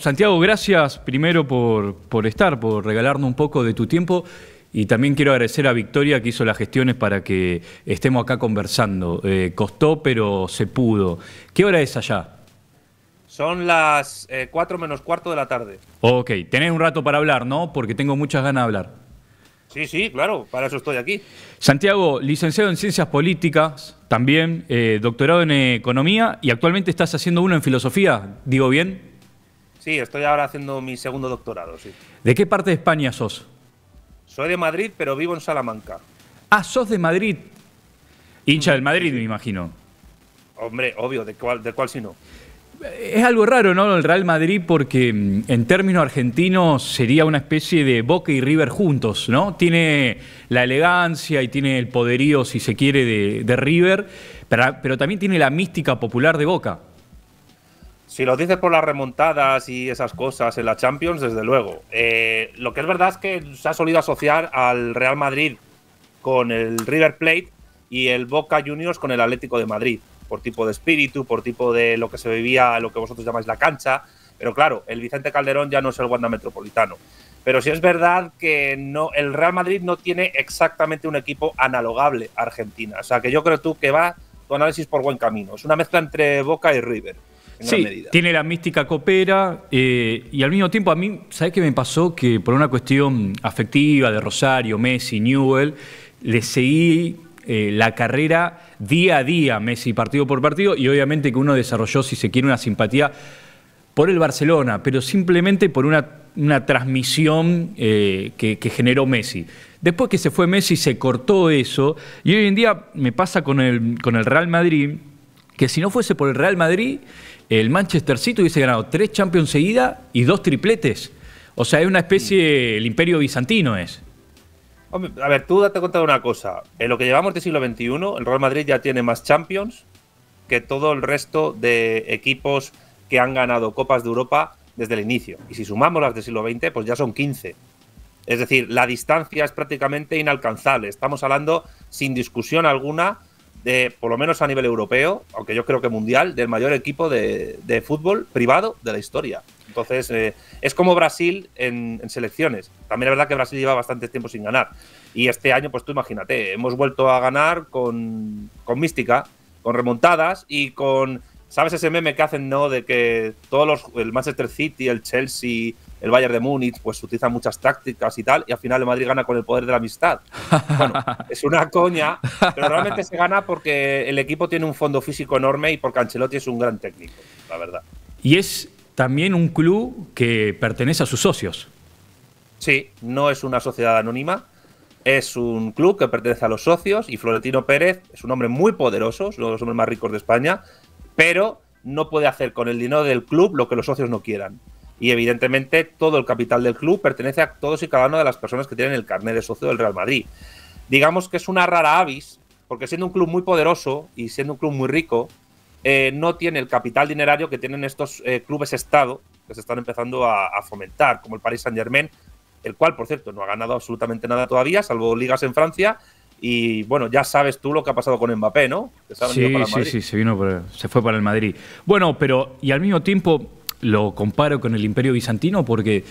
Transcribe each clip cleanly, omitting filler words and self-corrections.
Santiago, gracias primero por regalarnos un poco de tu tiempo. Y también quiero agradecer a Victoria que hizo las gestiones para que estemos acá conversando. Costó, pero se pudo. ¿Qué hora es allá? Son las 4 menos cuarto de la tarde. Ok, tenés un rato para hablar, ¿no? Porque tengo muchas ganas de hablar. Sí, sí, claro, para eso estoy aquí. Santiago, licenciado en Ciencias Políticas, también doctorado en Economía y actualmente estás haciendo uno en Filosofía, ¿digo bien? Sí, estoy ahora haciendo mi segundo doctorado, sí. ¿De qué parte de España sos? Soy de Madrid, pero vivo en Salamanca. Ah, sos de Madrid. Hincha del Sí, Madrid, me sí. imagino. Hombre, obvio, ¿de cuál si no? Es algo raro, ¿no? El Real Madrid porque en términos argentinos sería una especie de Boca y River juntos, ¿no? Tiene la elegancia y tiene el poderío, si se quiere, de River, pero también tiene la mística popular de Boca. Si lo dices por las remontadas y esas cosas en la Champions, desde luego. Lo que es verdad es que se ha solido asociar al Real Madrid con el River Plate y el Boca Juniors con el Atlético de Madrid, por tipo de espíritu, por tipo de lo que se vivía, lo que vosotros llamáis la cancha. Pero claro, el Vicente Calderón ya no es el Wanda Metropolitano. Pero sí es verdad que no, el Real Madrid no tiene exactamente un equipo analogable a Argentina. O sea que yo creo tú que va tu análisis por buen camino. Es una mezcla entre Boca y River. Sí, tiene la mística copera y al mismo tiempo a mí, ¿sabés qué me pasó? Que por una cuestión afectiva de Rosario, Messi, Newell, le seguí la carrera día a día, Messi, partido por partido, y obviamente que uno desarrolló, si se quiere, una simpatía por el Barcelona, pero simplemente por una transmisión que generó Messi. Después que se fue Messi se cortó eso, y hoy en día me pasa con el Real Madrid, que si no fuese por el Real Madrid, el Manchester City hubiese ganado 3 Champions seguidas y 2 tripletes. O sea, es una especie, el Imperio Bizantino es. Hombre, a ver, tú date cuenta de una cosa. En lo que llevamos de siglo XXI, el Real Madrid ya tiene más Champions que todo el resto de equipos que han ganado Copas de Europa desde el inicio. Y si sumamos las del siglo XX, pues ya son 15. Es decir, la distancia es prácticamente inalcanzable. Estamos hablando, sin discusión alguna, de, por lo menos a nivel europeo, aunque yo creo que mundial, del mayor equipo de fútbol privado de la historia. Entonces, es como Brasil en selecciones. También es verdad que Brasil lleva bastante tiempo sin ganar. Y este año, pues tú imagínate, hemos vuelto a ganar con mística, con remontadas y con… ¿Sabes ese meme que hacen, no? De que el Manchester City, el Chelsea, el Bayern de Múnich, pues utilizan muchas tácticas y tal, y al final el Madrid gana con el poder de la amistad. Bueno, es una coña, pero realmente se gana porque el equipo tiene un fondo físico enorme y porque Ancelotti es un gran técnico, la verdad. Y es también un club que pertenece a sus socios. Sí, no es una sociedad anónima, es un club que pertenece a los socios y Florentino Pérez es un hombre muy poderoso, es uno de los hombres más ricos de España, pero no puede hacer con el dinero del club lo que los socios no quieran. Y evidentemente todo el capital del club pertenece a todos y cada una de las personas que tienen el carnet de socio del Real Madrid. Digamos que es una rara avis, porque siendo un club muy poderoso y siendo un club muy rico, no tiene el capital dinerario que tienen estos clubes Estado que se están empezando a fomentar, como el Paris Saint-Germain, el cual, por cierto, no ha ganado absolutamente nada todavía, salvo ligas en Francia. Y bueno, ya sabes tú lo que ha pasado con Mbappé, ¿no? Que se ha venido para el Madrid. Sí, se fue para el Madrid. Bueno, pero y al mismo tiempo lo comparo con el Imperio Bizantino porque,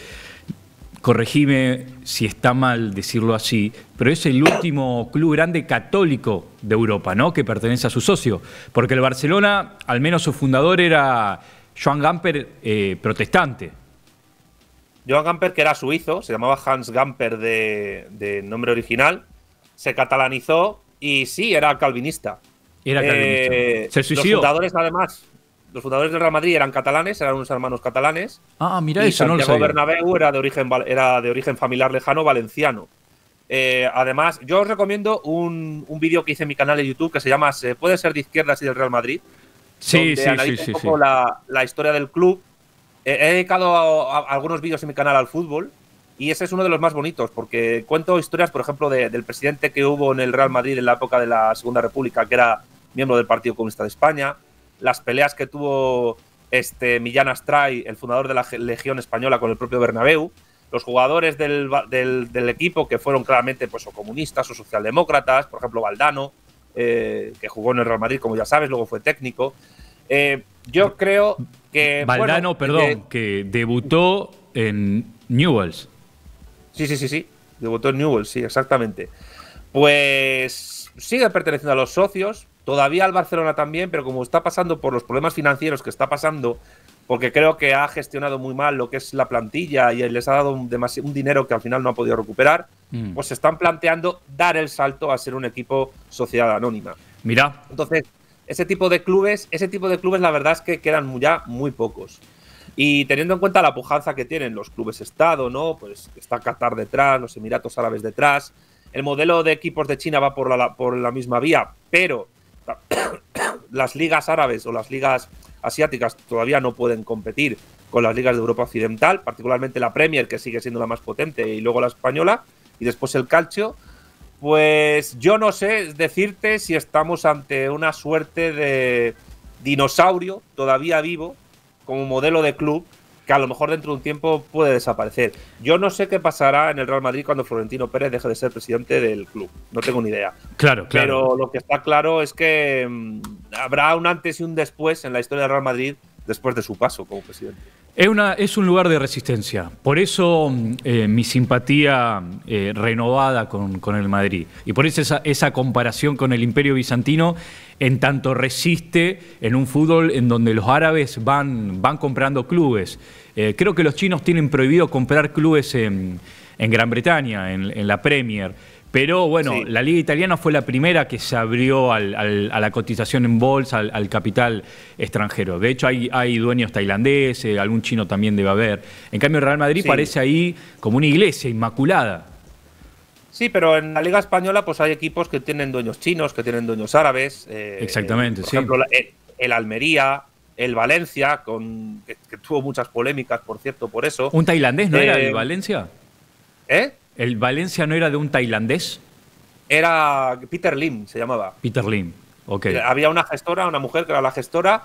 corregime si está mal decirlo así, pero es el último club grande católico de Europa, ¿no? Que pertenece a su socio. Porque el Barcelona, al menos su fundador era Joan Gamper, protestante. Joan Gamper, que era suizo, se llamaba Hans Gamper de nombre original, se catalanizó y sí, era calvinista. Era calvinista. Se suicidó. Los fundadores, además, los fundadores del Real Madrid eran catalanes, eran unos hermanos catalanes. Ah, mira, y eso no lo Santiago sabía. Bernabéu era de origen familiar lejano valenciano. Además, yo os recomiendo un vídeo que hice en mi canal de YouTube que se llama ¿Se puede ser de izquierdas y del Real Madrid? Sí, Donde analizo un poco la historia del club. He dedicado a algunos vídeos en mi canal al fútbol y ese es uno de los más bonitos porque cuento historias, por ejemplo, del presidente que hubo en el Real Madrid en la época de la Segunda República, que era miembro del Partido Comunista de España, las peleas que tuvo Millán Astray, el fundador de la Legión Española, con el propio Bernabéu, los jugadores del equipo que fueron claramente pues, o comunistas o socialdemócratas, por ejemplo, Valdano, que jugó en el Real Madrid, como ya sabes, luego fue técnico. Yo creo Que, Valdano, perdón, que debutó en Newell's. Sí. Debutó en Newell's, sí, exactamente. Pues sigue perteneciendo a los socios, todavía al Barcelona también, pero como está pasando por los problemas financieros que está pasando, porque creo que ha gestionado muy mal lo que es la plantilla y les ha dado un dinero que al final no ha podido recuperar, pues se están planteando dar el salto a ser un equipo sociedad anónima. Mirá. Entonces, ese tipo de clubes la verdad es que quedan ya muy pocos. Y teniendo en cuenta la pujanza que tienen los clubes Estado, ¿no? Pues está Qatar detrás, los Emiratos Árabes detrás. El modelo de equipos de China va por la misma vía, pero las ligas árabes o las ligas asiáticas todavía no pueden competir con las ligas de Europa Occidental, particularmente la Premier, que sigue siendo la más potente, y luego la española, y después el calcio. Pues yo no sé decirte si estamos ante una suerte de dinosaurio todavía vivo como modelo de club que a lo mejor dentro de un tiempo puede desaparecer. Yo no sé qué pasará en el Real Madrid cuando Florentino Pérez deje de ser presidente del club. No tengo ni idea. Claro. Pero lo que está claro es que habrá un antes y un después en la historia del Real Madrid después de su paso como presidente. Es un lugar de resistencia. Por eso mi simpatía renovada con el Madrid. Y por eso esa comparación con el Imperio Bizantino, en tanto resiste en un fútbol en donde los árabes van comprando clubes. Creo que los chinos tienen prohibido comprar clubes en Gran Bretaña, en la Premier. Pero bueno, sí, la Liga Italiana fue la primera que se abrió a la cotización en bolsa, al capital extranjero. De hecho, hay dueños tailandeses, algún chino también debe haber. En cambio, el Real Madrid parece ahí como una iglesia inmaculada. Sí, pero en la Liga Española pues hay equipos que tienen dueños chinos, que tienen dueños árabes. Exactamente, por ejemplo, el Almería, el Valencia, que tuvo muchas polémicas, por cierto, por eso. ¿Un tailandés no era el Valencia? ¿Eh? ¿El Valencia no era de un tailandés? Era Peter Lim, se llamaba. Peter Lim, ok. Había una gestora, una mujer que era la gestora.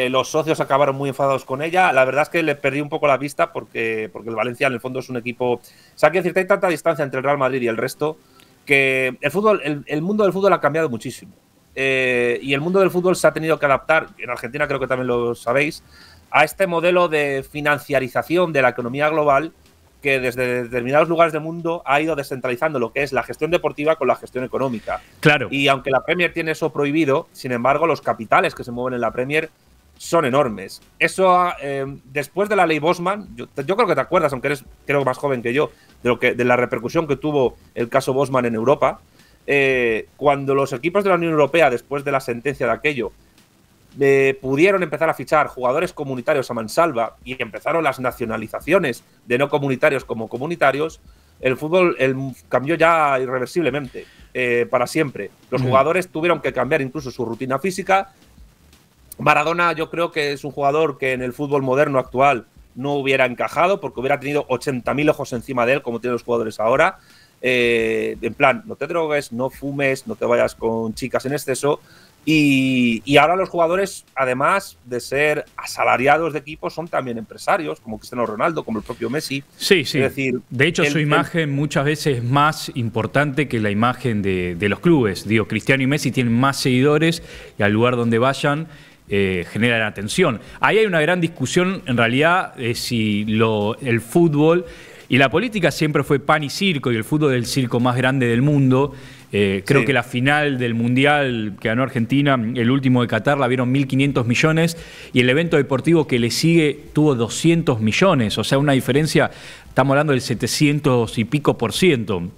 Los socios acabaron muy enfadados con ella. La verdad es que le perdí un poco la vista porque el Valencia en el fondo es un equipo… O sea, quiero decir, hay tanta distancia entre el Real Madrid y el resto que el mundo del fútbol ha cambiado muchísimo. Y el mundo del fútbol se ha tenido que adaptar, en Argentina creo que también lo sabéis, a este modelo de financiarización de la economía global que desde determinados lugares del mundo ha ido descentralizando lo que es la gestión deportiva con la gestión económica. Claro. Y aunque la Premier tiene eso prohibido, sin embargo, los capitales que se mueven en la Premier son enormes. Eso, después de la ley Bosman, yo creo que te acuerdas, aunque eres creo más joven que yo, de la repercusión que tuvo el caso Bosman en Europa, cuando los equipos de la Unión Europea, después de la sentencia de aquello, pudieron empezar a fichar jugadores comunitarios a mansalva y empezaron las nacionalizaciones de no comunitarios como comunitarios, el fútbol cambió ya irreversiblemente, para siempre. Los jugadores tuvieron que cambiar incluso su rutina física. Maradona yo creo que es un jugador que en el fútbol moderno actual no hubiera encajado porque hubiera tenido 80.000 ojos encima de él como tienen los jugadores ahora. En plan, no te drogues, no fumes, no te vayas con chicas en exceso. Y ahora los jugadores, además de ser asalariados de equipos, son también empresarios, como Cristiano Ronaldo, como el propio Messi. Sí. Es decir, de hecho, su imagen muchas veces es más importante que la imagen de los clubes. Digo, Cristiano y Messi tienen más seguidores y al lugar donde vayan generan atención. Ahí hay una gran discusión, en realidad, si el fútbol y la política siempre fue pan y circo, y el fútbol es el circo más grande del mundo. Creo que la final del Mundial que ganó Argentina, el último de Qatar, la vieron 1.500 millones y el evento deportivo que le sigue tuvo 200 millones. O sea, una diferencia, estamos hablando del 700 y pico %.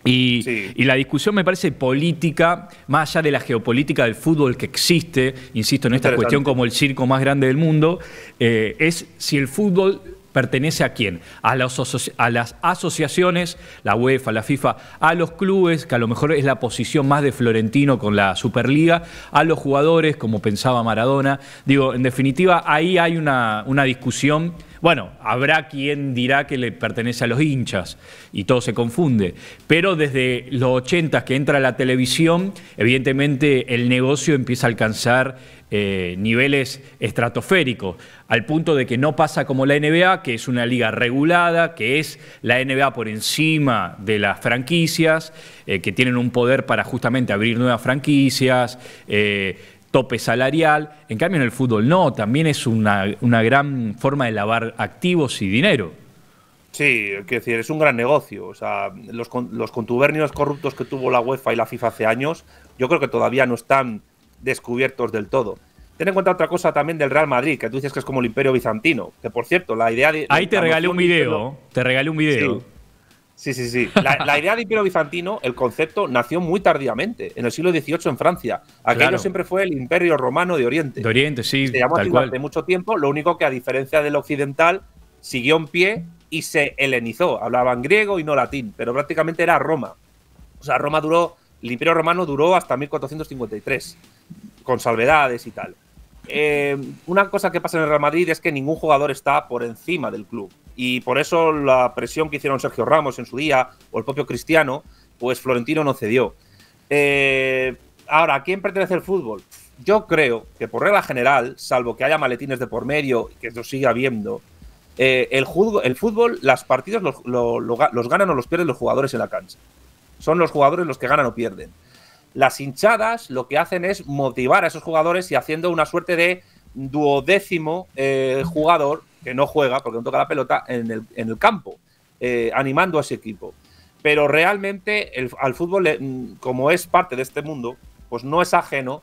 Y la discusión me parece política, más allá de la geopolítica del fútbol que existe, insisto en esta cuestión como el circo más grande del mundo, es si el fútbol ¿pertenece a quién? A las asociaciones, la UEFA, la FIFA, a los clubes, que a lo mejor es la posición más de Florentino con la Superliga, a los jugadores, como pensaba Maradona. Digo, en definitiva, ahí hay una discusión. Bueno, habrá quien dirá que le pertenece a los hinchas y todo se confunde. Pero desde los 80 que entra la televisión, evidentemente el negocio empieza a alcanzar niveles estratosféricos, al punto de que no pasa como la NBA, que es una liga regulada, que es la NBA por encima de las franquicias, que tienen un poder para justamente abrir nuevas franquicias, tope salarial. En cambio, en el fútbol no, también es una gran forma de lavar activos y dinero. Sí, quiero decir, es un gran negocio. O sea, los contubernios corruptos que tuvo la UEFA y la FIFA hace años, yo creo que todavía no están descubiertos del todo. Ten en cuenta otra cosa también del Real Madrid, que tú dices que es como el Imperio Bizantino. Que por cierto, la idea de. Ahí te regalé un video. Te regalé un video. Sí. La idea de Imperio Bizantino, el concepto, nació muy tardíamente, en el siglo XVIII en Francia. Aquello siempre fue el Imperio Romano de Oriente. De Oriente, sí. Se llamó así durante mucho tiempo, lo único que a diferencia del occidental, siguió en pie y se helenizó. Hablaban griego y no latín, pero prácticamente era Roma. O sea, el Imperio Romano duró hasta 1453, con salvedades y tal. Una cosa que pasa en el Real Madrid es que ningún jugador está por encima del club. Y por eso la presión que hicieron Sergio Ramos en su día, o el propio Cristiano, pues Florentino no cedió. Ahora, ¿a quién pertenece el fútbol? Yo creo que por regla general, salvo que haya maletines de por medio y que eso siga habiendo, el fútbol, las partidos los ganan o los pierden los jugadores en la cancha. Son los jugadores los que ganan o pierden. Las hinchadas lo que hacen es motivar a esos jugadores y haciendo una suerte de duodécimo jugador que no juega porque no toca la pelota en el campo, animando a ese equipo. Pero realmente al fútbol, como es parte de este mundo, pues no es ajeno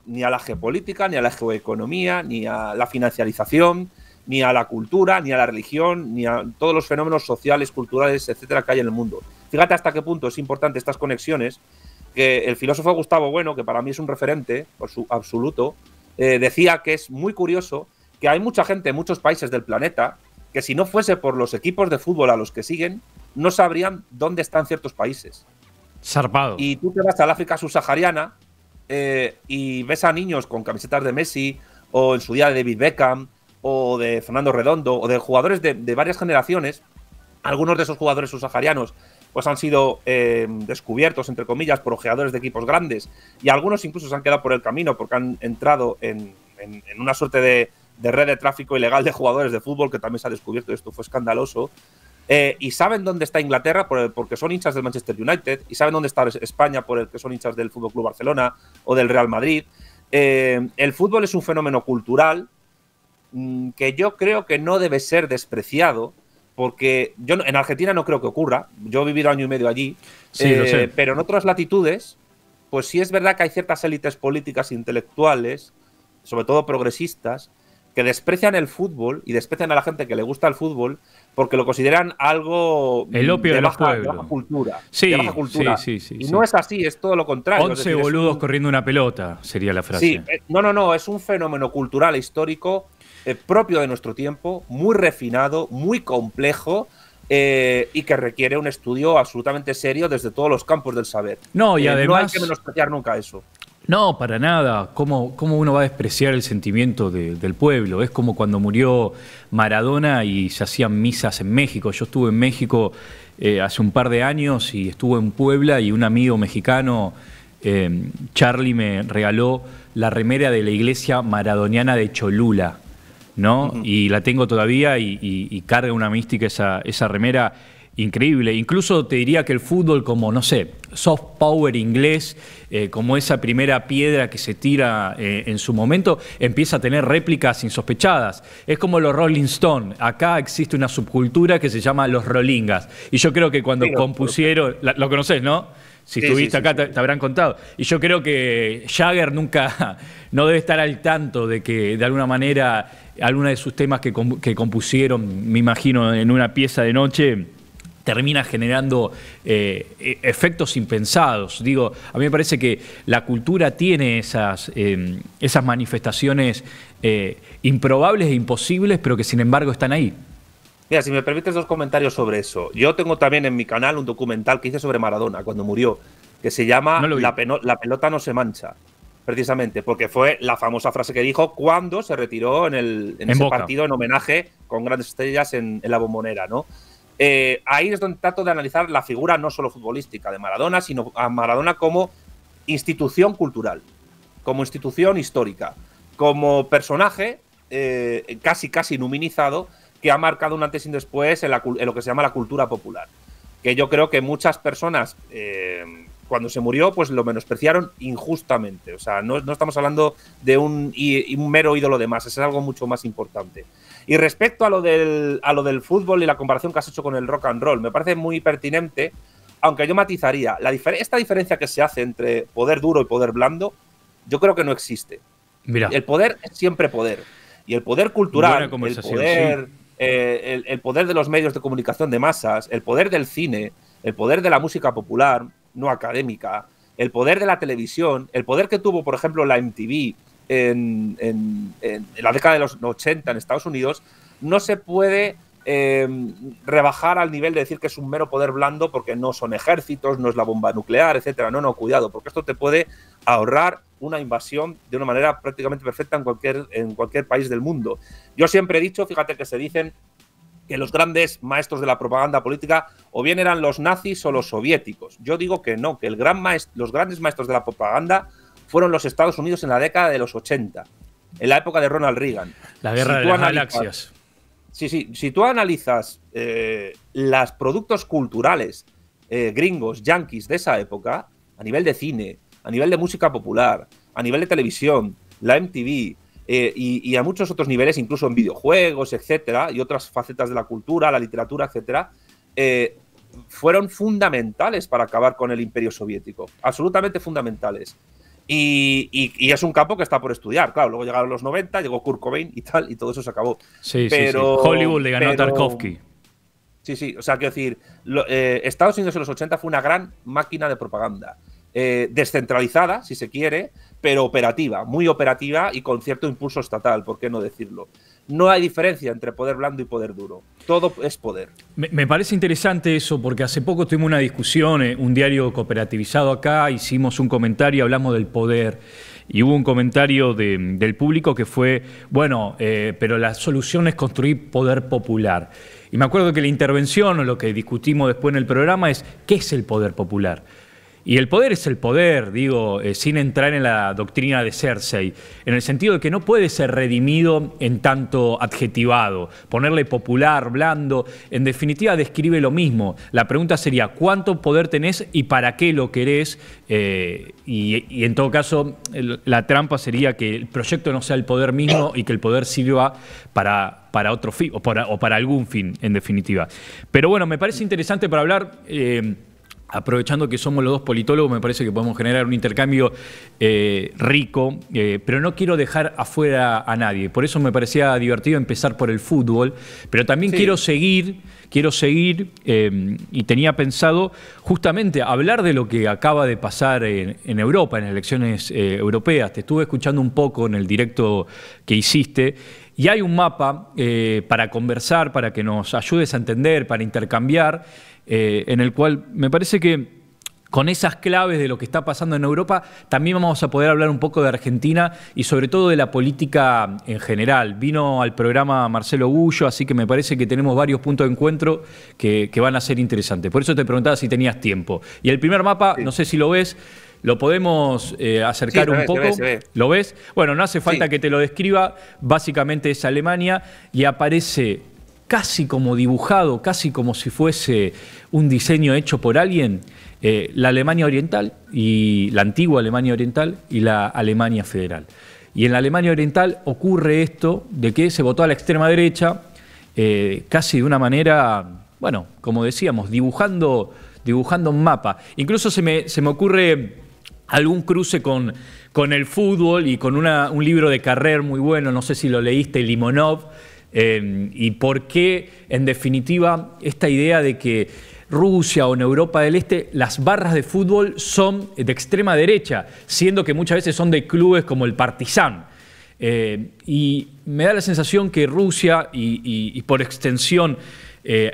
ni a la geopolítica, ni a la geoeconomía, ni a la financiarización, ni a la cultura, ni a la religión, ni a todos los fenómenos sociales, culturales, etcétera, que hay en el mundo. Fíjate hasta qué punto es importante estas conexiones, que el filósofo Gustavo Bueno, que para mí es un referente por su absoluto, decía que es muy curioso que hay mucha gente en muchos países del planeta que si no fuese por los equipos de fútbol a los que siguen, no sabrían dónde están ciertos países. Zarpado. Y tú te vas al África subsahariana y ves a niños con camisetas de Messi, o en su día de David Beckham, o de Fernando Redondo, o de jugadores de varias generaciones. Algunos de esos jugadores subsaharianos pues han sido descubiertos, entre comillas, por ojeadores de equipos grandes, y algunos incluso se han quedado por el camino porque han entrado en una suerte de red de tráfico ilegal de jugadores de fútbol, que también se ha descubierto, y esto fue escandaloso. Y saben dónde está Inglaterra porque son hinchas del Manchester United, y saben dónde está España porque son hinchas del FC Barcelona o del Real Madrid. El fútbol es un fenómeno cultural que yo creo que no debe ser despreciado, porque yo en Argentina no creo que ocurra. Yo he vivido año y medio allí, sí, lo sé. pero en otras latitudes, pues sí es verdad que hay ciertas élites políticas e intelectuales, sobre todo progresistas, que desprecian el fútbol y desprecian a la gente que le gusta el fútbol porque lo consideran algo el opio de los pueblos. De baja cultura. Sí, de baja cultura. Sí, y no es así, es todo lo contrario. 11 boludos corriendo una pelota, sería la frase. Sí, no, es un fenómeno cultural e histórico propio de nuestro tiempo, muy refinado, muy complejo, y que requiere un estudio absolutamente serio desde todos los campos del saber. No, y además, no hay que menospreciar nunca eso. No, para nada. ¿Cómo uno va a despreciar el sentimiento del pueblo? Es como cuando murió Maradona y se hacían misas en México. Yo estuve en México hace un par de años y estuve en Puebla, y un amigo mexicano, Charlie, me regaló la remera de la iglesia maradoniana de Cholula, ¿no? Y la tengo todavía y carga una mística esa remera increíble. Incluso te diría que el fútbol, como, no sé, soft power inglés, como esa primera piedra que se tira en su momento, empieza a tener réplicas insospechadas. Es como los Rolling Stones. Acá existe una subcultura que se llama los Rollingas. Y yo creo que cuando compusieron... Lo conoces, ¿no? Si estuviste acá, te habrán contado. Y yo creo que Jagger no debe estar al tanto de que, de alguna manera, alguna de sus temas que compusieron, me imagino, en una pieza de noche, termina generando efectos impensados. Digo, a mí me parece que la cultura tiene esas manifestaciones improbables e imposibles, pero que sin embargo están ahí. Mira, si me permites 2 comentarios sobre eso. Yo tengo también en mi canal un documental que hice sobre Maradona cuando murió, que se llama La pelota no se mancha, precisamente, porque fue la famosa frase que dijo cuando se retiró en ese partido en homenaje con grandes estrellas en la Bombonera, ¿no? Ahí es donde trato de analizar la figura no solo futbolística de Maradona, sino a Maradona como institución cultural, como institución histórica, como personaje casi numinizado, que ha marcado un antes y un después en lo que se llama la cultura popular. Que yo creo que muchas personas cuando se murió, pues lo menospreciaron injustamente. O sea, no estamos hablando de un mero ídolo de masas, es algo mucho más importante. Y respecto a lo del fútbol y la comparación que has hecho con el rock and roll, me parece muy pertinente, aunque yo matizaría. Esta diferencia que se hace entre poder duro y poder blando, yo creo que no existe. Mirá. El poder es siempre poder. Y el poder cultural, el poder de los medios de comunicación de masas, el poder del cine, el poder de la música popular, no académica, el poder de la televisión, el poder que tuvo, por ejemplo, la MTV en la década de los 80 en Estados Unidos, no se puede rebajar al nivel de decir que es un mero poder blando porque no son ejércitos, no es la bomba nuclear, etcétera. No, cuidado, porque esto te puede ahorrar una invasión de una manera prácticamente perfecta en cualquier país del mundo. Yo siempre he dicho, fíjate que se dicen que los grandes maestros de la propaganda política o bien eran los nazis o los soviéticos. Yo digo que no, que los grandes maestros de la propaganda fueron los Estados Unidos en la década de los 80, en la época de Ronald Reagan. La guerra de las galaxias. Sí, si tú analizas los productos culturales gringos, yanquis de esa época, a nivel de cine, a nivel de música popular, a nivel de televisión, la MTV y a muchos otros niveles, incluso en videojuegos, etcétera, y otras facetas de la cultura, la literatura, etcétera, fueron fundamentales para acabar con el Imperio Soviético, absolutamente fundamentales. Y es un campo que está por estudiar. Claro, luego llegaron los 90, llegó Kurt Cobain y tal, y todo eso se acabó. Sí. Hollywood le ganó a Tarkovsky. Sí, o sea, quiero decir, Estados Unidos en los 80 fue una gran máquina de propaganda. Descentralizada, si se quiere, pero operativa, muy operativa y con cierto impulso estatal, ¿por qué no decirlo? No hay diferencia entre poder blando y poder duro. Todo es poder. Me parece interesante eso, porque hace poco tuvimos una discusión, un diario cooperativizado acá, hicimos un comentario, hablamos del poder, y hubo un comentario del público que fue, bueno, pero la solución es construir poder popular. Y me acuerdo que la intervención, o lo que discutimos después en el programa, es ¿qué es el poder popular? Y el poder es el poder, digo, sin entrar en la doctrina de Cersei, en el sentido de que no puede ser redimido en tanto adjetivado, ponerle popular, blando, en definitiva describe lo mismo. La pregunta sería, ¿cuánto poder tenés y para qué lo querés? Y en todo caso, la trampa sería que el proyecto no sea el poder mismo y que el poder sirva para otro fin, o para algún fin, en definitiva. Pero bueno, me parece interesante para hablar... aprovechando que somos los dos politólogos, me parece que podemos generar un intercambio rico, pero no quiero dejar afuera a nadie. Por eso me parecía divertido empezar por el fútbol, pero también quiero seguir y tenía pensado justamente hablar de lo que acaba de pasar en Europa, en las elecciones europeas. Te estuve escuchando un poco en el directo que hiciste. Y hay un mapa para conversar, para que nos ayudes a entender, para intercambiar, en el cual me parece que con esas claves de lo que está pasando en Europa, también vamos a poder hablar un poco de Argentina y sobre todo de la política en general. Vino al programa Marcelo Gullo, así que me parece que tenemos varios puntos de encuentro que van a ser interesantes. Por eso te preguntaba si tenías tiempo. Y el primer mapa, no sé si lo ves, lo podemos acercar un poco. Se ve. ¿Lo ves? Bueno, no hace falta que te lo describa. Básicamente es Alemania y aparece casi como dibujado, casi como si fuese un diseño hecho por alguien, la Alemania Oriental, y la antigua Alemania Oriental y la Alemania Federal. Y en la Alemania Oriental ocurre esto de que se votó a la extrema derecha, casi de una manera, bueno, como decíamos, dibujando un mapa. Incluso se me ocurre algún cruce con el fútbol y con un libro de Carrer muy bueno, no sé si lo leíste, Limonov, y por qué, en definitiva, esta idea de que Rusia o en Europa del Este las barras de fútbol son de extrema derecha, siendo que muchas veces son de clubes como el Partizan. Y me da la sensación que Rusia y por extensión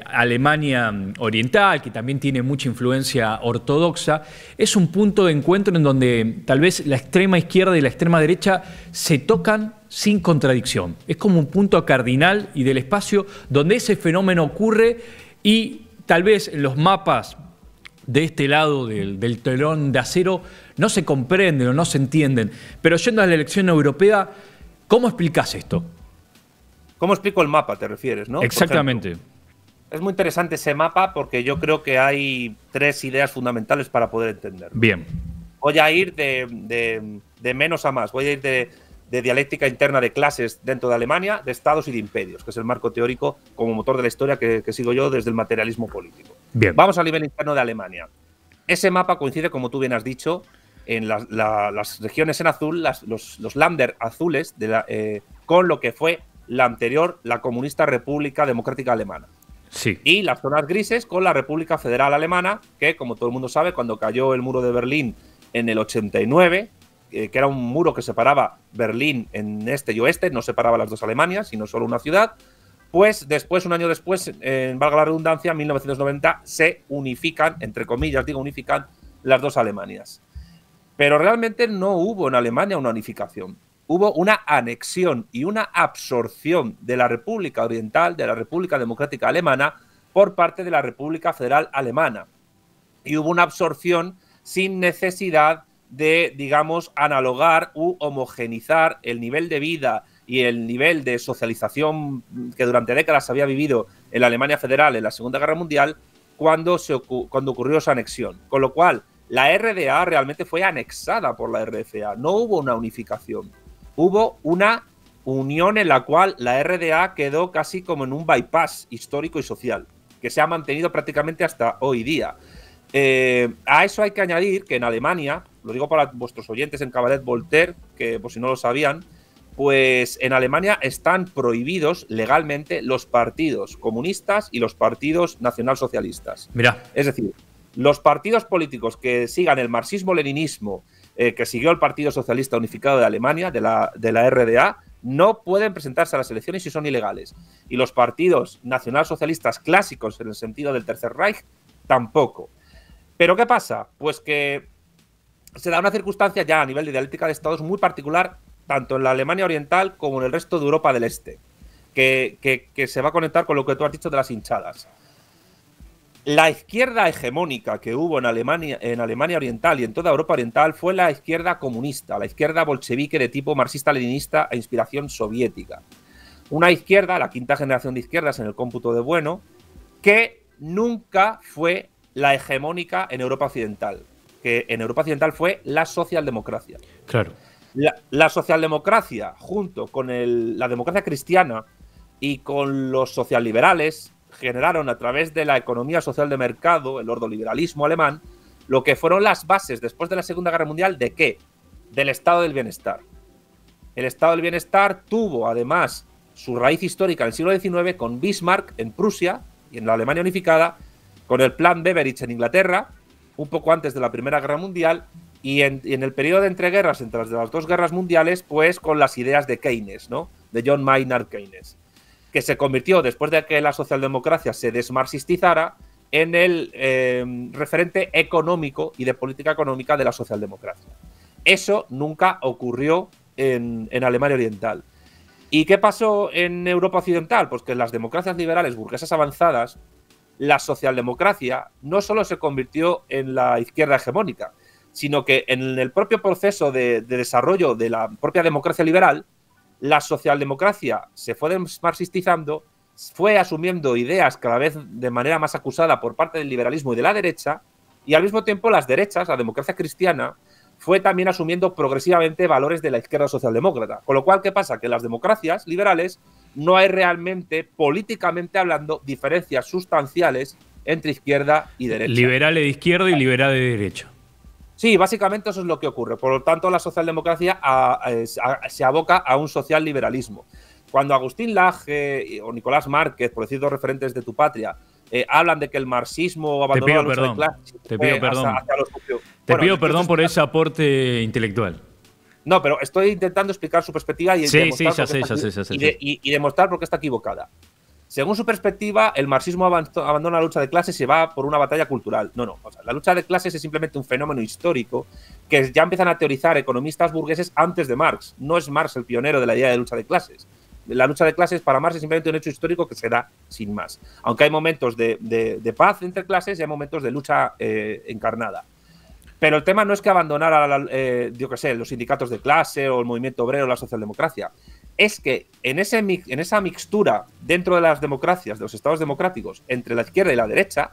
Alemania Oriental, que también tiene mucha influencia ortodoxa, es un punto de encuentro en donde tal vez la extrema izquierda y la extrema derecha se tocan sin contradicción. Es como un punto cardinal y del espacio donde ese fenómeno ocurre y tal vez en los mapas de este lado del telón de acero no se comprenden o no se entienden. Pero yendo a la elección europea, ¿cómo explicás esto? ¿Cómo explico el mapa, te refieres, no? Exactamente. Es muy interesante ese mapa porque yo creo que hay 3 ideas fundamentales para poder entenderlo. Bien. Voy a ir de menos a más. Voy a ir de dialéctica interna de clases dentro de Alemania, de estados y de imperios, que es el marco teórico como motor de la historia que sigo yo desde el materialismo político. Bien. Vamos al nivel interno de Alemania. Ese mapa coincide, como tú bien has dicho, en las regiones en azul, los Länder azules, con lo que fue la anterior, la comunista República Democrática Alemana. Sí. Y las zonas grises con la República Federal Alemana, que, como todo el mundo sabe, cuando cayó el muro de Berlín en el 89, que era un muro que separaba Berlín en este y oeste, no separaba las dos Alemanias, sino solo una ciudad, pues después, un año después, valga la redundancia, en 1990 se unifican, entre comillas digo unifican, las dos Alemanias. Pero realmente no hubo en Alemania una unificación. Hubo una anexión y una absorción de la República Oriental, de la República Democrática Alemana, por parte de la República Federal Alemana. Y hubo una absorción sin necesidad de, digamos, analogar u homogenizar el nivel de vida y el nivel de socialización que durante décadas había vivido en la Alemania Federal en la Segunda Guerra Mundial cuando ocurrió esa anexión. Con lo cual, la RDA realmente fue anexada por la RFA. No hubo una unificación. Hubo una unión en la cual la RDA quedó casi como en un bypass histórico y social, que se ha mantenido prácticamente hasta hoy día. A eso hay que añadir que en Alemania, lo digo para vuestros oyentes en Cabaret Voltaire, que por si no lo sabían, pues en Alemania están prohibidos legalmente los partidos comunistas y los partidos nacionalsocialistas. Mirá. Es decir, los partidos políticos que sigan el marxismo-leninismo que siguió el Partido Socialista Unificado de Alemania, de la RDA, no pueden presentarse a las elecciones si son ilegales. Y los partidos nacionalsocialistas clásicos, en el sentido del Tercer Reich, tampoco. ¿Pero qué pasa? Pues que se da una circunstancia ya a nivel de dialéctica de estados muy particular, tanto en la Alemania Oriental como en el resto de Europa del Este, que se va a conectar con lo que tú has dicho de las hinchadas. La izquierda hegemónica que hubo en Alemania Oriental y en toda Europa Oriental fue la izquierda comunista, la izquierda bolchevique de tipo marxista-leninista e inspiración soviética. Una izquierda, la quinta generación de izquierdas en el cómputo de Bueno, que nunca fue la hegemónica en Europa Occidental, que en Europa Occidental fue la socialdemocracia. Claro. La socialdemocracia, junto con la democracia cristiana y con los socialliberales, generaron a través de la economía social de mercado, el ordoliberalismo alemán, lo que fueron las bases después de la Segunda Guerra Mundial de ¿qué? Del estado del bienestar. El estado del bienestar tuvo además su raíz histórica en el siglo XIX con Bismarck en Prusia y en la Alemania unificada, con el Plan Beveridge en Inglaterra, un poco antes de la Primera Guerra Mundial, y en el periodo de entreguerras entre las dos guerras mundiales, pues con las ideas de Keynes, ¿no? De John Maynard Keynes, que se convirtió, después de que la socialdemocracia se desmarxistizara, en el referente económico y de política económica de la socialdemocracia. Eso nunca ocurrió en Alemania Oriental. ¿Y qué pasó en Europa Occidental? Pues que en las democracias liberales burguesas avanzadas, la socialdemocracia no solo se convirtió en la izquierda hegemónica, sino que en el propio proceso de desarrollo de la propia democracia liberal, la socialdemocracia se fue desmarxistizando, fue asumiendo ideas cada vez de manera más acusada por parte del liberalismo y de la derecha, y al mismo tiempo las derechas, la democracia cristiana, fue también asumiendo progresivamente valores de la izquierda socialdemócrata. Con lo cual, ¿qué pasa? Que en las democracias liberales no hay realmente, políticamente hablando, diferencias sustanciales entre izquierda y derecha. Liberales de izquierda y liberales de derecha. Sí, básicamente eso es lo que ocurre. Por lo tanto, la socialdemocracia se aboca a un socialliberalismo. Cuando Agustín Laje o Nicolás Márquez, por decir dos referentes de tu patria, hablan de que el marxismo abandonó la lucha de clases. Te pido perdón. Te pido perdón por ese aporte intelectual. No, pero estoy intentando explicar su perspectiva y demostrar por qué está equivocada. Según su perspectiva, el marxismo abandona la lucha de clases y se va por una batalla cultural. No. O sea, la lucha de clases es simplemente un fenómeno histórico que ya empiezan a teorizar economistas burgueses antes de Marx. No es Marx el pionero de la idea de lucha de clases. La lucha de clases para Marx es simplemente un hecho histórico que se da sin más. Aunque hay momentos de paz entre clases y hay momentos de lucha encarnada. Pero el tema no es que abandonara, los sindicatos de clase o el movimiento obrero o la socialdemocracia. es que en esa mixtura dentro de las democracias, de los estados democráticos, entre la izquierda y la derecha,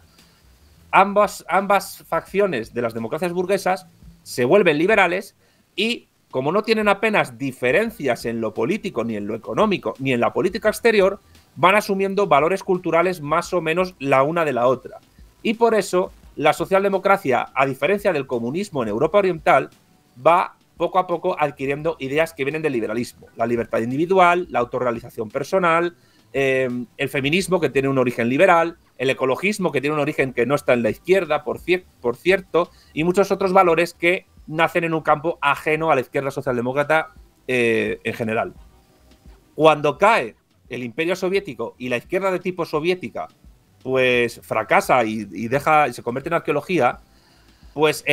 ambas facciones de las democracias burguesas se vuelven liberales y, como no tienen apenas diferencias en lo político, ni en lo económico, ni en la política exterior, van asumiendo valores culturales más o menos la una de la otra. Y por eso la socialdemocracia, a diferencia del comunismo en Europa Oriental, va poco a poco adquiriendo ideas que vienen del liberalismo. La libertad individual, la autorrealización personal, el feminismo, que tiene un origen liberal, el ecologismo, que tiene un origen que no está en la izquierda, por cierto, y muchos otros valores que nacen en un campo ajeno a la izquierda socialdemócrata en general. Cuando cae el Imperio Soviético y la izquierda de tipo soviética pues fracasa y se convierte en arqueología, pues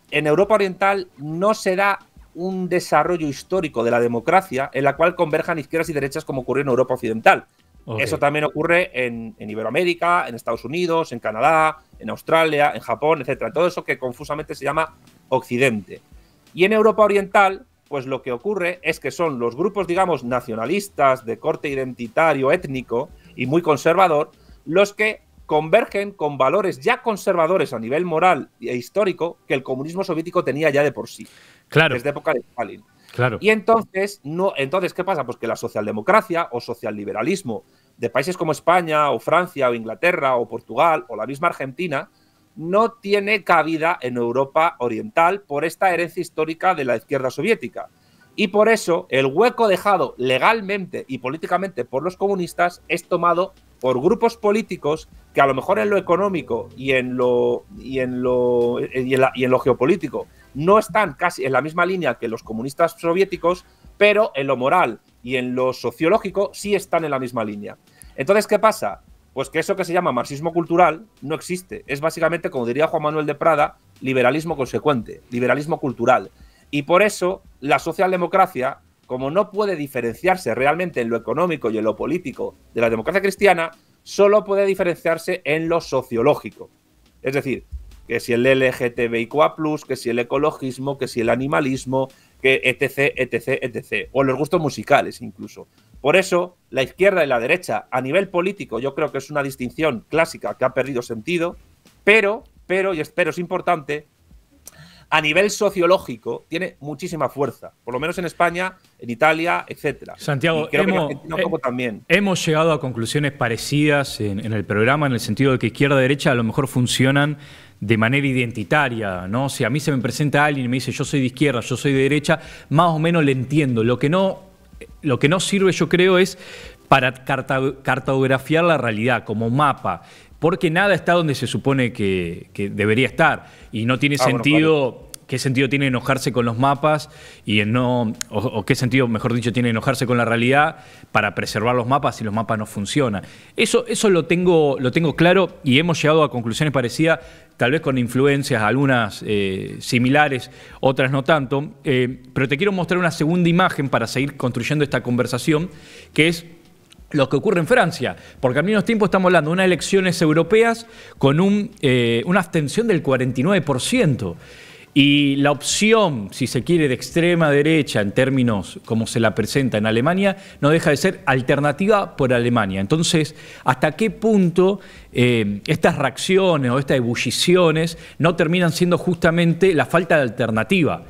en Europa Oriental no se da un desarrollo histórico de la democracia en la cual converjan izquierdas y derechas como ocurrió en Europa Occidental. Okay. Eso también ocurre en Iberoamérica, en Estados Unidos, en Canadá, en Australia, en Japón, etc. Todo eso que confusamente se llama Occidente. Y en Europa Oriental, pues lo que ocurre es que son los grupos, digamos, nacionalistas de corte identitario, étnico y muy conservador, los que convergen con valores ya conservadores a nivel moral e histórico que el comunismo soviético tenía ya de por sí. Claro. Desde época de Stalin. Claro. Y entonces, ¿qué pasa? Pues que la socialdemocracia o socialliberalismo de países como España o Francia o Inglaterra o Portugal o la misma Argentina no tiene cabida en Europa Oriental por esta herencia histórica de la izquierda soviética. Y por eso el hueco dejado legalmente y políticamente por los comunistas es tomado por grupos políticos que a lo mejor en lo económico y en lo geopolítico no están casi en la misma línea que los comunistas soviéticos, pero en lo moral y en lo sociológico sí están en la misma línea. Entonces, ¿qué pasa? Pues que eso que se llama marxismo cultural no existe. Es básicamente, como diría Juan Manuel de Prada, liberalismo consecuente, liberalismo cultural. Y por eso la socialdemocracia, como no puede diferenciarse realmente en lo económico y en lo político de la democracia cristiana, solo puede diferenciarse en lo sociológico. Es decir, que si el LGTBIQA+, que si el ecologismo, que si el animalismo, que etc, etc, etc. O los gustos musicales incluso. Por eso, la izquierda y la derecha, a nivel político, yo creo que es una distinción clásica que ha perdido sentido, pero, y espero es importante, a nivel sociológico tiene muchísima fuerza, por lo menos en España, en Italia, etc. Santiago, y creo que en Argentina un poco también. Hemos llegado a conclusiones parecidas en el programa, en el sentido de que izquierda y derecha a lo mejor funcionan de manera identitaria, ¿no? Si a mí se me presenta alguien y me dice yo soy de izquierda, yo soy de derecha, más o menos le entiendo. Lo que no sirve, yo creo, es para cartografiar la realidad como mapa, porque nada está donde se supone que debería estar y no tiene sentido. Bueno, claro. ¿Qué sentido tiene enojarse con los mapas o qué sentido, mejor dicho, tiene enojarse con la realidad para preservar los mapas si los mapas no funcionan? Eso lo tengo claro y hemos llegado a conclusiones parecidas, tal vez con influencias, algunas similares, otras no tanto, pero te quiero mostrar una segunda imagen para seguir construyendo esta conversación, que es lo que ocurre en Francia, porque al mismo tiempo estamos hablando de unas elecciones europeas con una abstención del 49%. Y la opción, si se quiere, de extrema derecha en términos como se la presenta en Alemania, no deja de ser alternativa por Alemania. Entonces, ¿hasta qué punto estas reacciones o estas ebulliciones no terminan siendo justamente la falta de alternativa?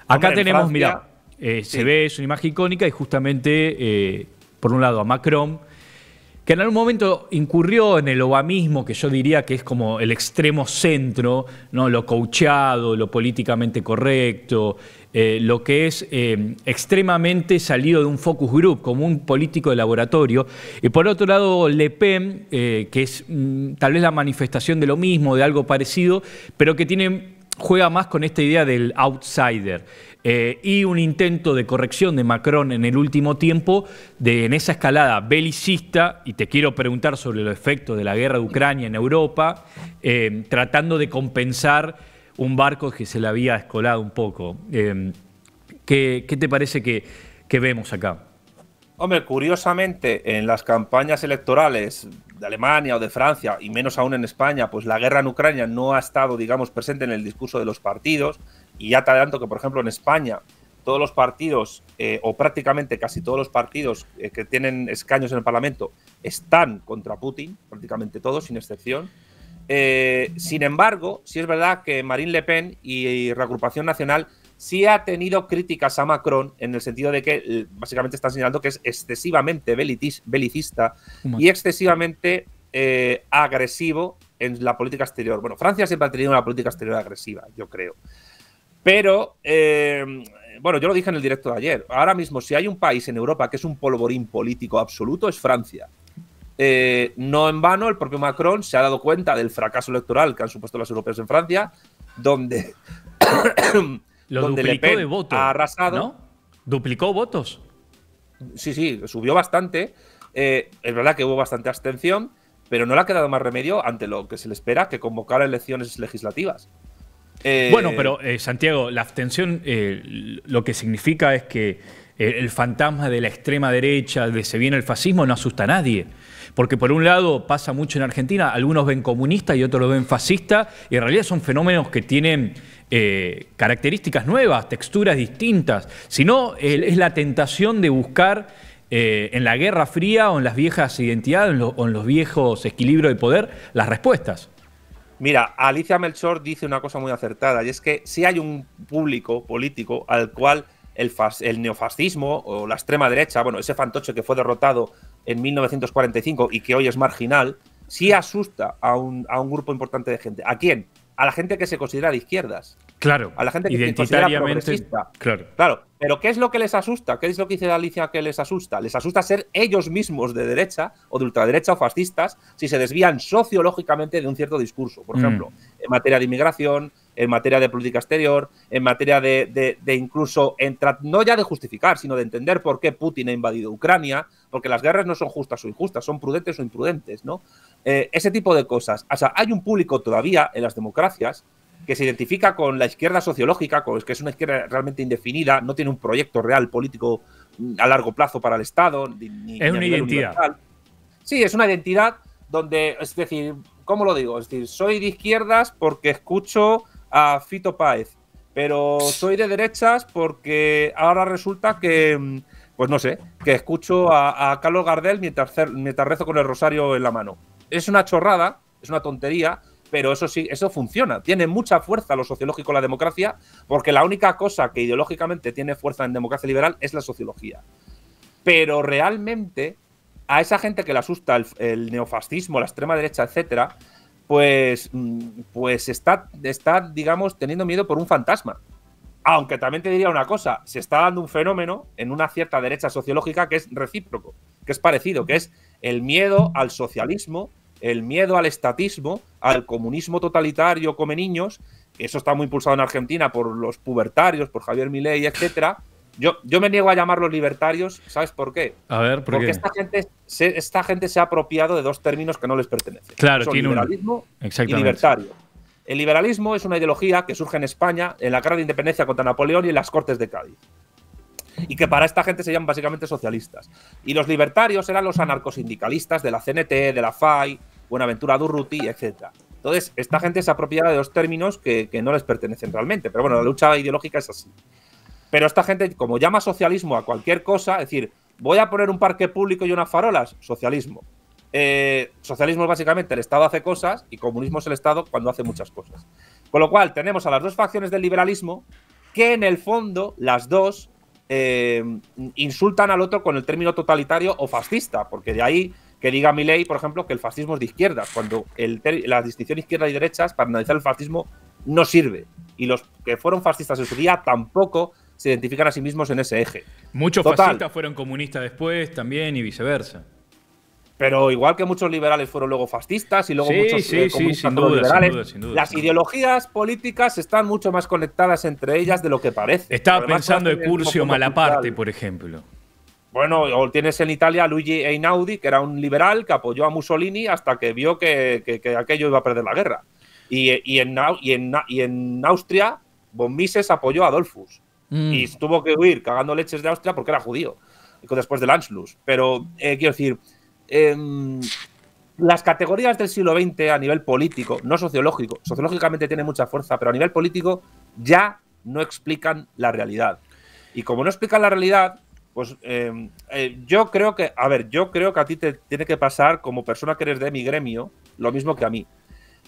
Acá tenemos, Francia, mirá, se ve, es una imagen icónica y justamente, por un lado, a Macron, que en algún momento incurrió en el obamismo, que yo diría que es como el extremo centro, ¿no? Lo coachado, lo políticamente correcto, lo que es extremadamente salido de un focus group, como un político de laboratorio. Y por otro lado, Le Pen, que es tal vez la manifestación de lo mismo, de algo parecido, pero que juega más con esta idea del outsider. Y un intento de corrección de Macron en el último tiempo en esa escalada belicista, y te quiero preguntar sobre los efectos de la guerra de Ucrania en Europa, tratando de compensar un barco que se le había escolado un poco. ¿Qué te parece que vemos acá? Hombre, curiosamente, en las campañas electorales de Alemania o de Francia, y menos aún en España, pues la guerra en Ucrania no ha estado, digamos, presente en el discurso de los partidos. Y ya te adelanto que, por ejemplo, en España, todos los partidos, o prácticamente casi todos los partidos que tienen escaños en el Parlamento, están contra Putin, prácticamente todos, sin excepción. Sin embargo, sí es verdad que Marine Le Pen y Reagrupación Nacional sí ha tenido críticas a Macron en el sentido de que básicamente están señalando que es excesivamente belicista y excesivamente agresivo en la política exterior. Bueno, Francia siempre ha tenido una política exterior agresiva, yo creo. Pero, bueno, yo lo dije en el directo de ayer. Ahora mismo, si hay un país en Europa que es un polvorín político absoluto, es Francia. No en vano, el propio Macron se ha dado cuenta del fracaso electoral que han supuesto los europeos en Francia, donde Lo donde duplicó Le Pen de votos, ha arrasado. ¿no? ¿Duplicó votos? Sí, subió bastante. Es verdad que hubo bastante abstención, pero no le ha quedado más remedio ante lo que se le espera que convocar elecciones legislativas. Bueno, pero Santiago, la abstención lo que significa es que el fantasma de la extrema derecha, de se viene el fascismo, no asusta a nadie. Porque por un lado pasa mucho en Argentina, algunos ven comunista y otros lo ven fascista, y en realidad son fenómenos que tienen características nuevas, texturas distintas. Si no, es la tentación de buscar en la Guerra Fría o en las viejas identidades o en los viejos equilibrios de poder las respuestas. Mira, Alicia Melchor dice una cosa muy acertada, y es que si hay un público político al cual el neofascismo o la extrema derecha, bueno, ese fantoche que fue derrotado en 1945 y que hoy es marginal, sí asusta a un grupo importante de gente. ¿A quién? A la gente que se considera de izquierdas. Claro, a la gente que se considera progresista. Claro. Pero ¿qué es lo que les asusta? ¿Qué es lo que dice Alicia que les asusta? Les asusta ser ellos mismos de derecha o de ultraderecha o fascistas si se desvían sociológicamente de un cierto discurso. Por ejemplo, en materia de inmigración, en materia de política exterior, en materia de incluso, no ya de justificar, sino de entender por qué Putin ha invadido Ucrania, porque las guerras no son justas o injustas, son prudentes o imprudentes, ¿no? Ese tipo de cosas. O sea, hay un público todavía en las democracias que se identifica con la izquierda sociológica, que es una izquierda realmente indefinida, no tiene un proyecto real político a largo plazo para el Estado. Es una identidad. Universal. Sí, es una identidad donde, es decir, ¿cómo lo digo? Es decir, soy de izquierdas porque escucho a Fito Páez, pero soy de derechas porque ahora resulta que, pues no sé, que escucho a Carlos Gardel mientras rezo con el rosario en la mano. Es una chorrada, es una tontería, pero eso sí, eso funciona. Tiene mucha fuerza lo sociológico la democracia, porque la única cosa que ideológicamente tiene fuerza en democracia liberal es la sociología. Pero realmente, a esa gente que le asusta el neofascismo, la extrema derecha, etcétera, pues está, digamos, teniendo miedo por un fantasma. Aunque también te diría una cosa, se está dando un fenómeno en una cierta derecha sociológica que es recíproco, que es parecido, que es el miedo al socialismo, el miedo al estatismo, al comunismo totalitario come niños, que eso está muy impulsado en Argentina por los pubertarios, por Javier Milei, etcétera. Yo me niego a llamarlos libertarios, ¿sabes por qué? A ver, ¿por qué? Esta gente se ha apropiado de dos términos que no les pertenecen. Claro, son tiene liberalismo y libertario. El liberalismo es una ideología que surge en España en la guerra de independencia contra Napoleón y en las Cortes de Cádiz. Y que para esta gente se llaman básicamente socialistas. Y los libertarios eran los anarcosindicalistas de la CNT, de la FAI, Buenaventura Durruti, etc. Entonces, esta gente se ha apropiado de dos términos que no les pertenecen realmente. Pero bueno, la lucha ideológica es así. Pero esta gente, como llama socialismo a cualquier cosa, es decir, voy a poner un parque público y unas farolas, socialismo. Socialismo es básicamente el Estado hace cosas y comunismo es el Estado cuando hace muchas cosas. Con lo cual, tenemos a las dos facciones del liberalismo que en el fondo, las dos, insultan al otro con el término totalitario o fascista, porque de ahí que diga Milei, por ejemplo, que el fascismo es de izquierdas, cuando la distinción izquierda y derechas para analizar el fascismo no sirve. Y los que fueron fascistas en su día tampoco se identifican a sí mismos en ese eje. Muchos fascistas fueron comunistas después también y viceversa. Pero igual que muchos liberales fueron luego fascistas y luego muchos comunistas fueron liberales, sin duda. Las ideologías políticas están mucho más conectadas entre ellas de lo que parece. Estaba pensando en Curcio Malaparte, por ejemplo. Bueno, o tienes en Italia a Luigi Einaudi, que era un liberal que apoyó a Mussolini hasta que vio que aquello iba a perder la guerra. Y en Austria, von Mises apoyó a Adolfus. Y tuvo que huir cagando leches de Austria porque era judío, después del Anschluss. Pero, quiero decir, las categorías del siglo XX a nivel político, no sociológico, sociológicamente tienen mucha fuerza, pero a nivel político ya no explican la realidad. Y como no explican la realidad, pues yo creo que, a ver, yo creo que a ti te tiene que pasar, como persona que eres de mi gremio, lo mismo que a mí.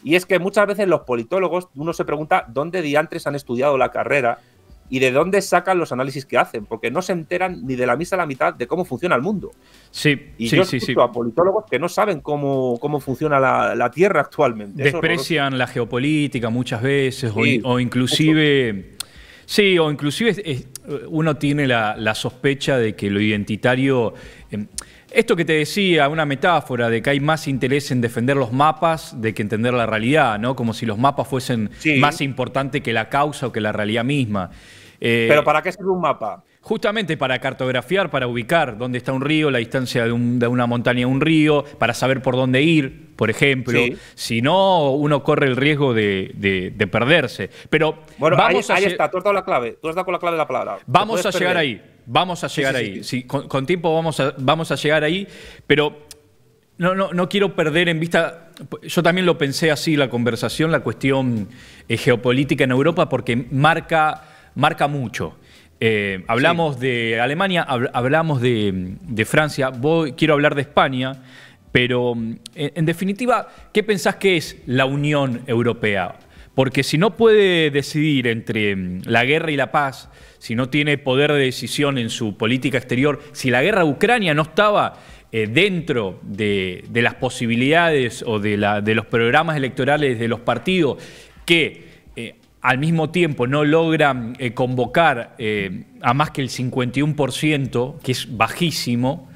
Y es que muchas veces los politólogos, uno se pregunta dónde diantres han estudiado la carrera y de dónde sacan los análisis que hacen, porque no se enteran ni de la misa a la mitad de cómo funciona el mundo. Sí, y yo escucho a politólogos que no saben cómo funciona la Tierra actualmente. Desprecian la geopolítica muchas veces, o inclusive... Sí, o inclusive uno tiene la sospecha de que lo identitario... Esto que te decía, una metáfora de que hay más interés en defender los mapas de que entender la realidad, ¿no? Como si los mapas fuesen más importantes que la causa o que la realidad misma. ¿Pero para qué sirve un mapa? Justamente para cartografiar, para ubicar dónde está un río, la distancia de una montaña a un río, para saber por dónde ir, por ejemplo. Sí. Si no, uno corre el riesgo de perderse. Pero bueno, ahí está, tú has dado la clave. Tú has dado con la clave de la palabra. Vamos a llegar ahí. Vamos a llegar ahí. Sí, con tiempo vamos a llegar ahí, pero no quiero perder en vista. Yo también lo pensé así, la conversación, la cuestión geopolítica en Europa, porque marca mucho. Hablamos de Alemania, hablamos de Francia, quiero hablar de España, pero en definitiva, ¿qué pensás que es la Unión Europea? Porque si no puede decidir entre la guerra y la paz, si no tiene poder de decisión en su política exterior, si la guerra de Ucrania no estaba dentro de las posibilidades o de los programas electorales de los partidos que al mismo tiempo no logran convocar a más que el 51%, que es bajísimo,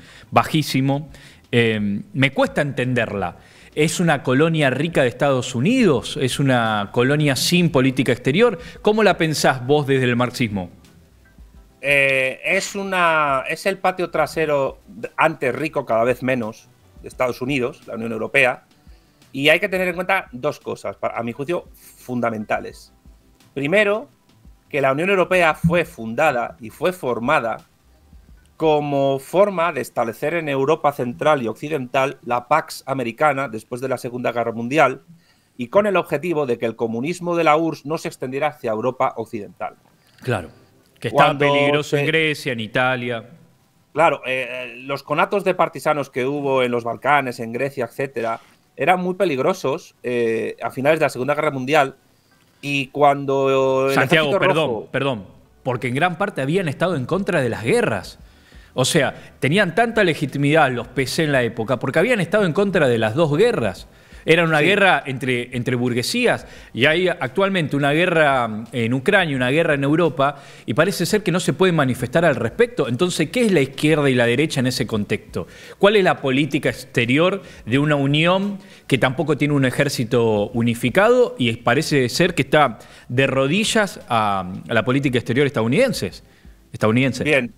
me cuesta entenderla. ¿Es una colonia rica de Estados Unidos? ¿Es una colonia sin política exterior? ¿Cómo la pensás vos desde el marxismo? Es el patio trasero, antes rico, cada vez menos, de Estados Unidos, la Unión Europea. Y hay que tener en cuenta dos cosas, a mi juicio, fundamentales. Primero, que la Unión Europea fue fundada y fue formada como forma de establecer en Europa Central y Occidental la Pax Americana después de la Segunda Guerra Mundial y con el objetivo de que el comunismo de la URSS no se extendiera hacia Europa Occidental. Claro, que estaba peligroso en Grecia, en Italia. Claro, los conatos de partisanos que hubo en los Balcanes, en Grecia, etcétera, eran muy peligrosos a finales de la Segunda Guerra Mundial. Y cuando Santiago, perdón, porque en gran parte habían estado en contra de las guerras. O sea, tenían tanta legitimidad los PC en la época porque habían estado en contra de las dos guerras. Era una guerra entre burguesías y hay actualmente una guerra en Ucrania, una guerra en Europa y parece ser que no se puede manifestar al respecto. Entonces, ¿qué es la izquierda y la derecha en ese contexto? ¿Cuál es la política exterior de una unión que tampoco tiene un ejército unificado y parece ser que está de rodillas a la política exterior estadounidense? Bien,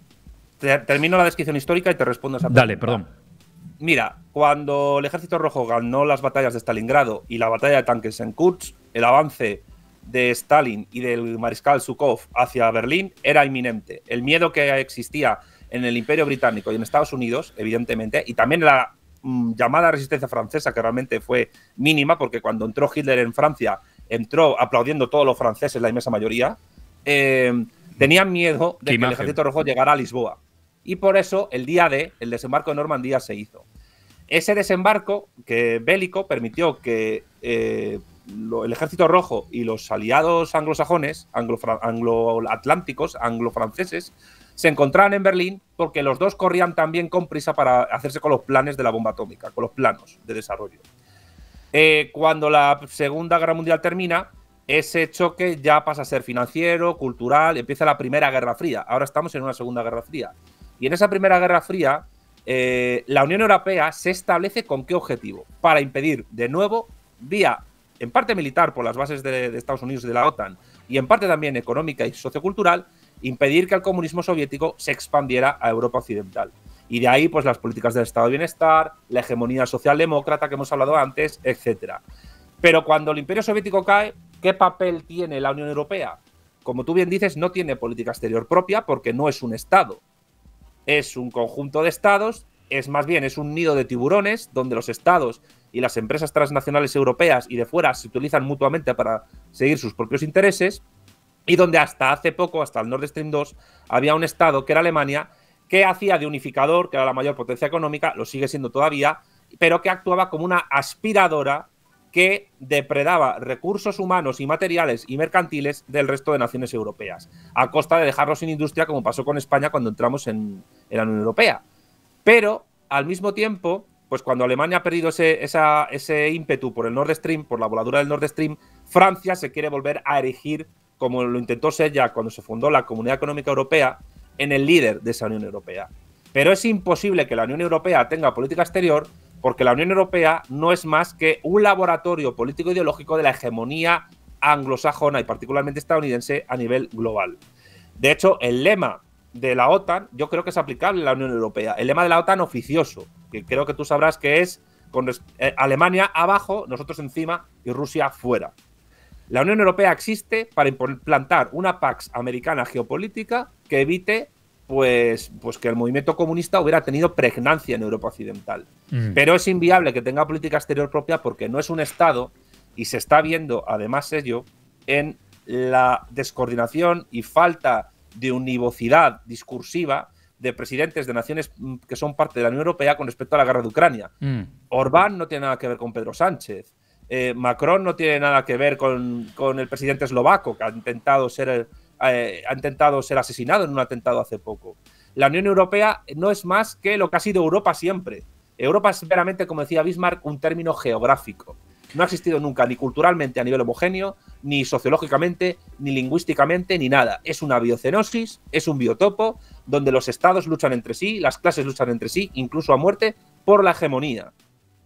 termino la descripción histórica y te respondo a esa pregunta. Dale, perdón. Mira, cuando el Ejército Rojo ganó las batallas de Stalingrado y la batalla de tanques en Kursk, el avance de Stalin y del mariscal Zhukov hacia Berlín era inminente. El miedo que existía en el Imperio Británico y en Estados Unidos, evidentemente, y también la llamada resistencia francesa, que realmente fue mínima, porque cuando entró Hitler en Francia, entró aplaudiendo todos los franceses, la inmensa mayoría, tenían miedo de que el Ejército Rojo llegara a Lisboa. Y por eso el día D, el desembarco de Normandía, se hizo. Ese desembarco bélico permitió que el Ejército Rojo y los aliados anglosajones, angloatlánticos, anglofranceses, se encontraran en Berlín porque los dos corrían también con prisa para hacerse con los planes de la bomba atómica, con los planos de desarrollo. Cuando la Segunda Guerra Mundial termina, ese choque ya pasa a ser financiero, cultural, empieza la Primera Guerra Fría. Ahora estamos en una Segunda Guerra Fría. Y en esa Primera Guerra Fría, la Unión Europea se establece con qué objetivo. Para impedir, de nuevo, vía en parte militar por las bases de Estados Unidos y de la OTAN, y en parte también económica y sociocultural, impedir que el comunismo soviético se expandiera a Europa Occidental. Y de ahí, pues, las políticas del Estado de Bienestar, la hegemonía socialdemócrata que hemos hablado antes, etc. Pero cuando el Imperio Soviético cae, ¿qué papel tiene la Unión Europea? Como tú bien dices, no tiene política exterior propia porque no es un Estado. Es un conjunto de estados, es un nido de tiburones donde los estados y las empresas transnacionales europeas y de fuera se utilizan mutuamente para seguir sus propios intereses. y donde hasta hace poco, hasta el Nord Stream 2, había un Estado, que era Alemania, que hacía de unificador, que era la mayor potencia económica, lo sigue siendo todavía, pero que actuaba como una aspiradora que depredaba recursos humanos y materiales y mercantiles del resto de naciones europeas, a costa de dejarlos sin industria, como pasó con España cuando entramos en la Unión Europea. Pero, al mismo tiempo, pues cuando Alemania ha perdido ese ímpetu por el Nord Stream, por la voladura del Nord Stream, Francia se quiere volver a erigir, como lo intentó ser ya cuando se fundó la Comunidad Económica Europea, en el líder de esa Unión Europea. Pero es imposible que la Unión Europea tenga política exterior, porque la Unión Europea no es más que un laboratorio político-ideológico de la hegemonía anglosajona y particularmente estadounidense a nivel global. De hecho, el lema de la OTAN yo creo que es aplicable a la Unión Europea. El lema de la OTAN oficioso, que creo que tú sabrás que es con Alemania abajo, nosotros encima y Rusia fuera. La Unión Europea existe para implantar una pax americana geopolítica que evite pues que el movimiento comunista hubiera tenido pregnancia en Europa Occidental. Pero es inviable que tenga política exterior propia porque no es un Estado y se está viendo, además ello, en la descoordinación y falta de univocidad discursiva de presidentes de naciones que son parte de la Unión Europea con respecto a la guerra de Ucrania. Orbán no tiene nada que ver con Pedro Sánchez. Macron no tiene nada que ver con el presidente eslovaco, que ha intentado ser asesinado en un atentado hace poco. La Unión Europea no es más que lo que ha sido Europa siempre. Europa es meramente, como decía Bismarck, un término geográfico. No ha existido nunca, ni culturalmente a nivel homogéneo, ni sociológicamente, ni lingüísticamente, ni nada. Es una biocenosis, es un biotopo, donde los estados luchan entre sí, las clases luchan entre sí, incluso a muerte, por la hegemonía.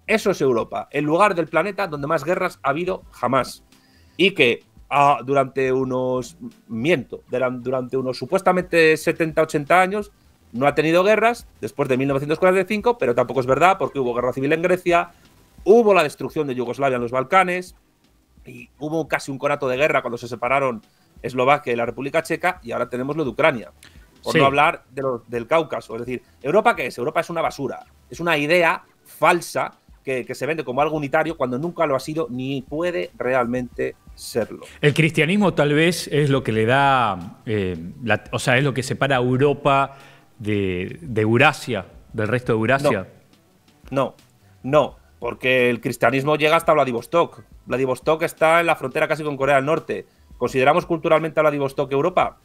Eso es Europa, el lugar del planeta donde más guerras ha habido jamás. Y que durante unos supuestamente 70-80 años no ha tenido guerras después de 1945, pero tampoco es verdad porque hubo guerra civil en Grecia, hubo la destrucción de Yugoslavia en los Balcanes y hubo casi un conato de guerra cuando se separaron Eslovaquia y la República Checa y ahora tenemos lo de Ucrania. Por no hablar del Cáucaso. Es decir, ¿Europa qué es? Europa es una basura. Es una idea falsa que se vende como algo unitario cuando nunca lo ha sido ni puede realmente serlo. El cristianismo tal vez es lo que le da, o sea, es lo que separa a Europa de Eurasia, del resto de Eurasia. No, porque el cristianismo llega hasta Vladivostok. Vladivostok está en la frontera casi con Corea del Norte. ¿Consideramos culturalmente a Vladivostok Europa?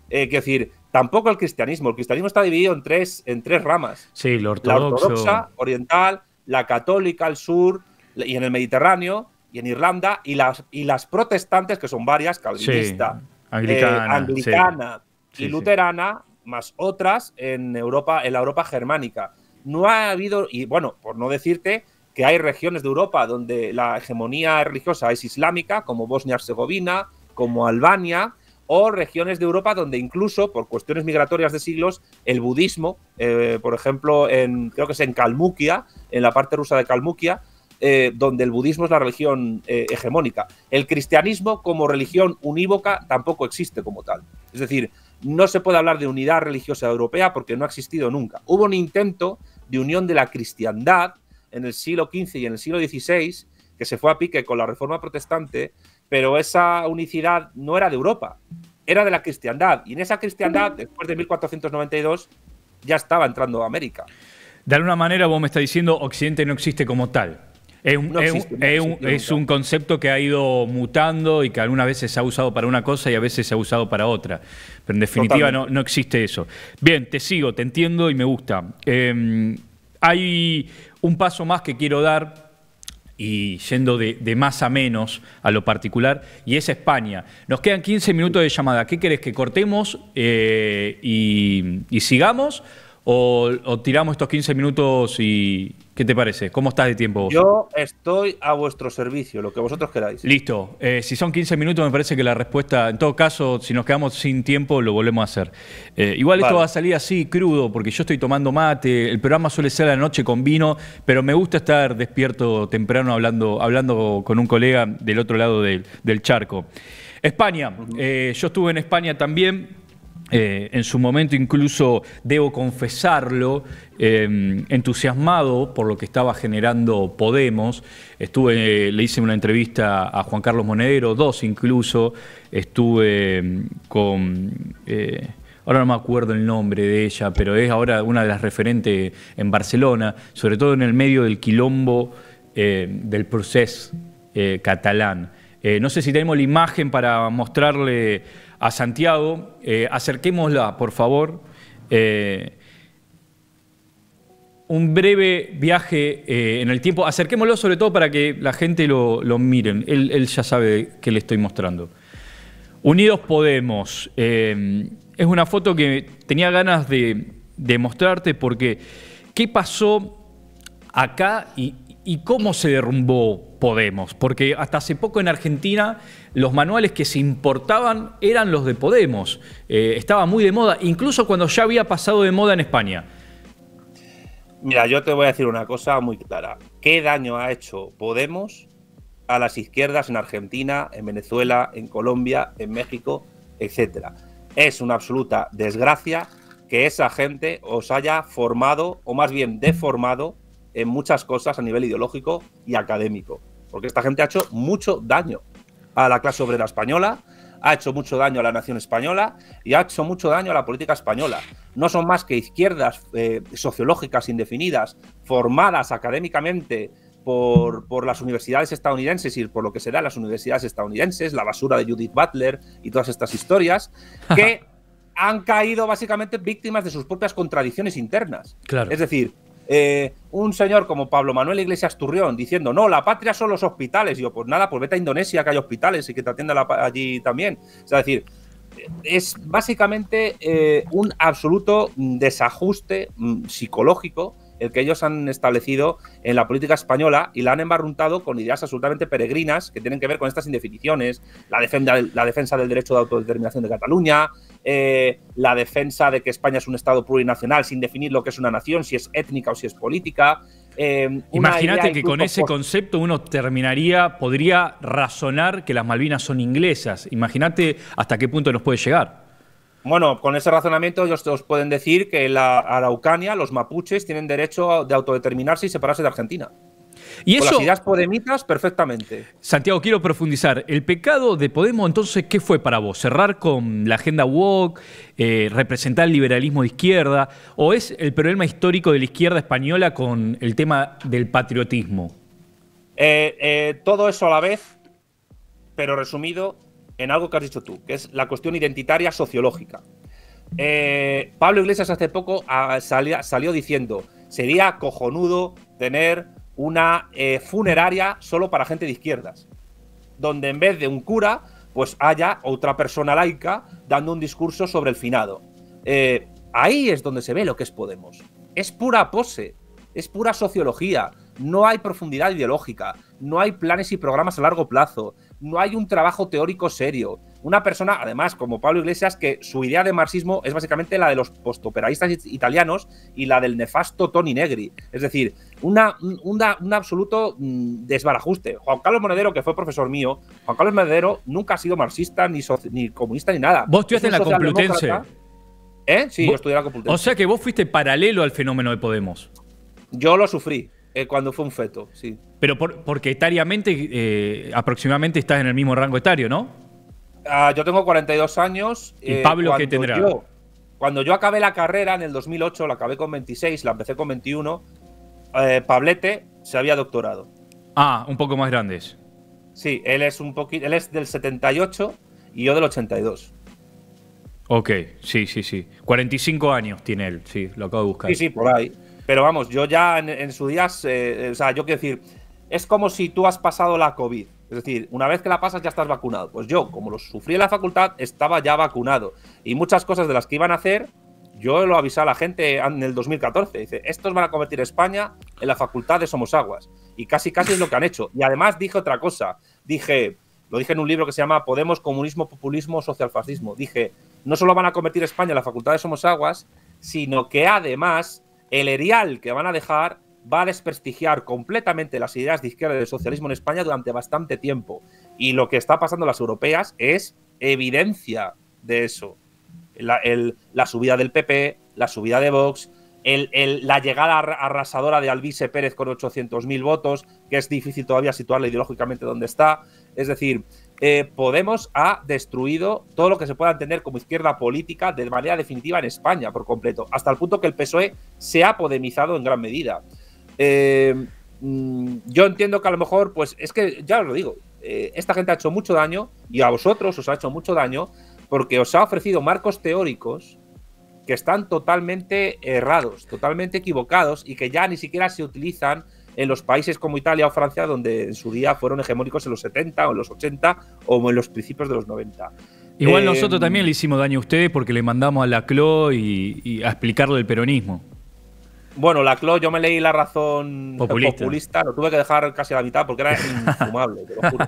Quiero decir, tampoco el cristianismo está dividido en tres ramas. Sí, la ortodoxa, oriental, la católica al sur y en el Mediterráneo y en Irlanda y las protestantes, que son varias, calvinista, anglicana y luterana, más otras en Europa, en la Europa germánica. No ha habido, y bueno, por no decirte que hay regiones de Europa donde la hegemonía religiosa es islámica, como Bosnia-Herzegovina, como Albania, o regiones de Europa donde incluso, por cuestiones migratorias de siglos, el budismo, por ejemplo, creo que es en Kalmukia, en la parte rusa de Kalmukia, donde el budismo es la religión hegemónica. El cristianismo como religión unívoca tampoco existe como tal. Es decir, no se puede hablar de unidad religiosa europea porque no ha existido nunca. Hubo un intento de unión de la cristiandad en el siglo XV y en el siglo XVI, que se fue a pique con la Reforma Protestante, pero esa unicidad no era de Europa, era de la cristiandad. Y en esa cristiandad, después de 1492, ya estaba entrando a América. De alguna manera vos me estás diciendo Occidente no existe como tal. Es un concepto que ha ido mutando y que algunas veces se ha usado para una cosa y a veces se ha usado para otra. Pero en definitiva no existe eso. Bien, te sigo, te entiendo y me gusta. Hay un paso más que quiero dar, y yendo de más a menos a lo particular, y es España. Nos quedan 15 minutos de llamada. ¿Qué querés, que cortemos y sigamos? ¿O tiramos estos 15 minutos y qué te parece? ¿Cómo estás de tiempo vos? Yo estoy a vuestro servicio, lo que vosotros queráis. Listo. Si son 15 minutos me parece que la respuesta, en todo caso, si nos quedamos sin tiempo, lo volvemos a hacer. Igual esto va a salir así, crudo, porque yo estoy tomando mate. El programa suele ser a la noche con vino, pero me gusta estar despierto temprano hablando con un colega del otro lado del charco. España. Yo estuve en España también. En su momento incluso, debo confesarlo, entusiasmado por lo que estaba generando Podemos. Le hice una entrevista a Juan Carlos Monedero, 2 incluso. Estuve con... ahora no me acuerdo el nombre de ella, pero es ahora una de las referentes en Barcelona, sobre todo en el medio del quilombo del procés catalán. No sé si tenemos la imagen para mostrarle a Santiago. Acerquémosla, por favor. Un breve viaje en el tiempo. Acerquémoslo sobre todo para que la gente lo miren. Él ya sabe qué le estoy mostrando. Unidos Podemos. Es una foto que tenía ganas de mostrarte porque ¿qué pasó acá y cómo se derrumbó Podemos? Porque hasta hace poco en Argentina los manuales que se importaban eran los de Podemos. Estaba muy de moda, incluso cuando ya había pasado de moda en España. Mira, yo te voy a decir una cosa muy clara. ¿Qué daño ha hecho Podemos a las izquierdas en Argentina, en Venezuela, en Colombia, en México, etcétera? Es una absoluta desgracia que esa gente os haya formado, o más bien deformado, en muchas cosas a nivel ideológico y académico. Porque esta gente ha hecho mucho daño a la clase obrera española, ha hecho mucho daño a la nación española y ha hecho mucho daño a la política española. No son más que izquierdas sociológicas indefinidas, formadas académicamente por las universidades estadounidenses y por lo que se da en las universidades estadounidenses, la basura de Judith Butler y todas estas historias, que han caído básicamente víctimas de sus propias contradicciones internas. Claro. Es decir, un señor como Pablo Manuel Iglesias Turrión diciendo, no, la patria son los hospitales. Y yo, pues nada, pues vete a Indonesia, que hay hospitales y que te atiendan allí también. O sea, es decir, es básicamente un absoluto desajuste psicológico el que ellos han establecido en la política española y la han embarruntado con ideas absolutamente peregrinas que tienen que ver con estas indefiniciones, la defensa del derecho de autodeterminación de Cataluña, la defensa de que España es un Estado plurinacional sin definir lo que es una nación, si es étnica o si es política. Imagínate que con ese concepto uno podría razonar que las Malvinas son inglesas. Imagínate hasta qué punto nos puede llegar. Bueno, con ese razonamiento ellos os pueden decir que en la Araucanía los mapuches tienen derecho de autodeterminarse y separarse de Argentina. Y con eso, las ideas podemitas, perfectamente. Santiago, quiero profundizar. ¿El pecado de Podemos, entonces, qué fue para vos? ¿Cerrar con la agenda woke, representar el liberalismo de izquierda? ¿O es el problema histórico de la izquierda española con el tema del patriotismo? Todo eso a la vez, pero resumido en algo que has dicho tú, que es la cuestión identitaria sociológica. Pablo Iglesias hace poco salió diciendo, sería cojonudo tener una funeraria solo para gente de izquierdas, donde en vez de un cura, pues haya otra persona laica dando un discurso sobre el finado. Ahí es donde se ve lo que es Podemos. Es pura pose, es pura sociología, no hay profundidad ideológica, no hay planes y programas a largo plazo, no hay un trabajo teórico serio. Una persona, además, como Pablo Iglesias, que su idea de marxismo es básicamente la de los postoperaístas italianos y la del nefasto Toni Negri. Es decir, un absoluto desbarajuste. Juan Carlos Monedero, que fue profesor mío, Juan Carlos Monedero nunca ha sido marxista, ni comunista, ni nada. ¿Vos estudiaste en la Complutense? Sí, yo estudié en la Complutense. O sea que vos fuiste paralelo al fenómeno de Podemos. Yo lo sufrí. Cuando fue un feto, sí. Pero porque etariamente, aproximadamente estás en el mismo rango etario, ¿no? Yo tengo 42 años. ¿Y Pablo qué tendrá? Cuando yo acabé la carrera en el 2008, la acabé con 26, la empecé con 21, Pablete se había doctorado. Ah, un poco más grandes. Sí, él es del 78 y yo del 82. Ok, sí. 45 años tiene él, sí, lo acabo de buscar. Sí, por ahí. Pero vamos, yo ya en su día, o sea, yo quiero decir, es como si tú has pasado la COVID. Es decir, una vez que la pasas ya estás vacunado. Pues yo, como lo sufrí en la facultad, estaba ya vacunado. Y muchas cosas de las que iban a hacer, yo lo avisé a la gente en el 2014. Dice, estos van a convertir España en la facultad de Somosaguas. Y casi es lo que han hecho. Y además dije otra cosa. Lo dije en un libro que se llama Podemos, Comunismo, Populismo, Socialfascismo. Dije, no solo van a convertir España en la facultad de Somosaguas, sino que además el erial que van a dejar va a desprestigiar completamente las ideas de izquierda y del socialismo en España durante bastante tiempo. Y lo que está pasando en las europeas es evidencia de eso. la subida del PP, la subida de Vox, la llegada arrasadora de Alvise Pérez con 800.000 votos, que es difícil todavía situarla ideológicamente donde está. Es decir, Podemos ha destruido todo lo que se pueda entender como izquierda política de manera definitiva en España por completo, hasta el punto que el PSOE se ha podemizado en gran medida. Yo entiendo que a lo mejor, pues es que ya os lo digo, esta gente ha hecho mucho daño y a vosotros os ha hecho mucho daño porque os ha ofrecido marcos teóricos que están totalmente errados, totalmente equivocados y que ya ni siquiera se utilizan en los países como Italia o Francia, donde en su día fueron hegemónicos en los 70 o en los 80 o en los principios de los 90. Igual nosotros también le hicimos daño a ustedes porque le mandamos a la CLO y a explicarle el peronismo. Bueno, la CLO, yo me leí La Razón populista, lo tuve que dejar casi a la mitad porque era infumable, te lo juro.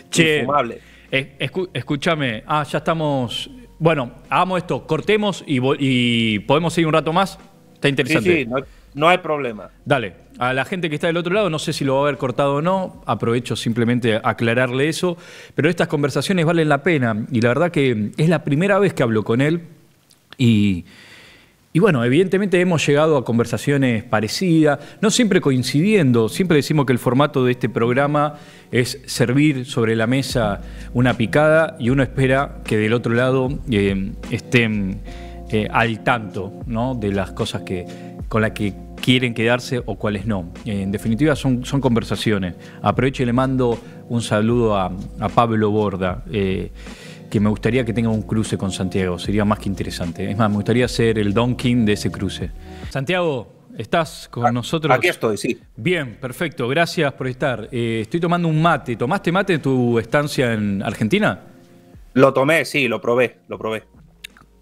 Che, infumable. Escúchame, ya estamos. Bueno, hagamos esto, cortemos y podemos seguir un rato más. Está interesante. Sí, no hay problema. Dale, a la gente que está del otro lado, no sé si lo va a haber cortado o no, aprovecho simplemente a aclararle eso, pero estas conversaciones valen la pena y la verdad que es la primera vez que hablo con él y bueno, evidentemente hemos llegado a conversaciones parecidas, no siempre coincidiendo, siempre decimos que el formato de este programa es servir sobre la mesa una picada y uno espera que del otro lado estén al tanto, ¿no?, de las cosas con las que quieren quedarse o cuáles no. En definitiva son conversaciones. Aprovecho y le mando un saludo a Pablo Borda, que me gustaría que tenga un cruce con Santiago, sería más que interesante. Es más, me gustaría ser el Don King de ese cruce. Santiago, ¿estás con nosotros? Aquí estoy, sí. Bien, perfecto, gracias por estar. Estoy tomando un mate. ¿Tomaste mate en tu estancia en Argentina? Lo tomé, sí, lo probé.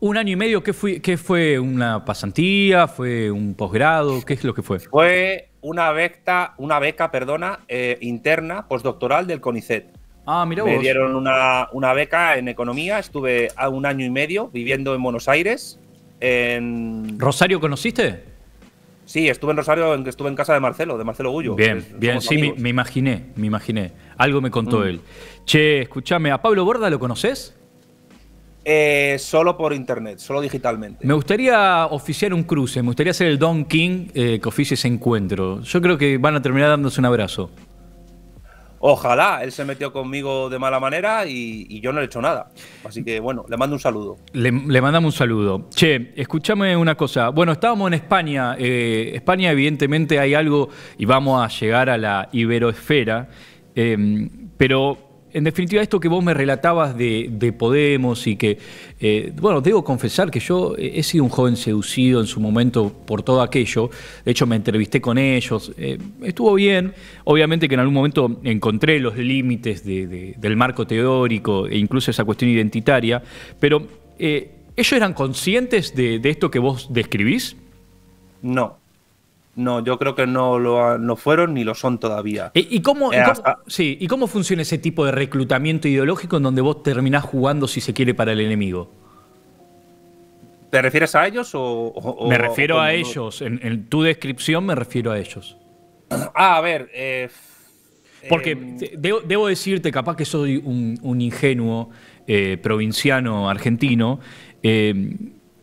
¿Un año y medio? ¿Qué fue? ¿Una pasantía? ¿Fue un posgrado? ¿Qué es lo que fue? Fue una beca interna, postdoctoral del CONICET. Mirá vos. Me dieron una beca en economía, estuve a un año y medio viviendo en Buenos Aires. ¿Rosario conociste? Sí, estuve en Rosario, estuve en casa de Marcelo Gullo. Bien, sí, me imaginé. Algo me contó él. Che, escúchame, ¿a Pablo Borda lo conoces? Solo por internet, solo digitalmente. Me gustaría oficiar un cruce, me gustaría ser el Don King que oficie ese encuentro. Yo creo que van a terminar dándose un abrazo. Ojalá, él se metió conmigo de mala manera y yo no le he hecho nada. Así que bueno, le mando un saludo. Le mandamos un saludo. Che, escúchame una cosa. Bueno, estábamos en España. España evidentemente hay algo y vamos a llegar a la iberoesfera. Pero en definitiva esto que vos me relatabas de Podemos y que, bueno, debo confesar que yo he sido un joven seducido en su momento por todo aquello. De hecho, me entrevisté con ellos. Estuvo bien. Obviamente que en algún momento encontré los límites del marco teórico e incluso esa cuestión identitaria. Pero, ¿ellos eran conscientes de esto que vos describís? No, yo creo que no fueron ni lo son todavía. ¿Y cómo funciona ese tipo de reclutamiento ideológico en donde vos terminás jugando, si se quiere, para el enemigo? ¿Te refieres a ellos o me refiero a ellos. En tu descripción me refiero a ellos. A ver. Porque debo decirte, capaz que soy un ingenuo provinciano argentino,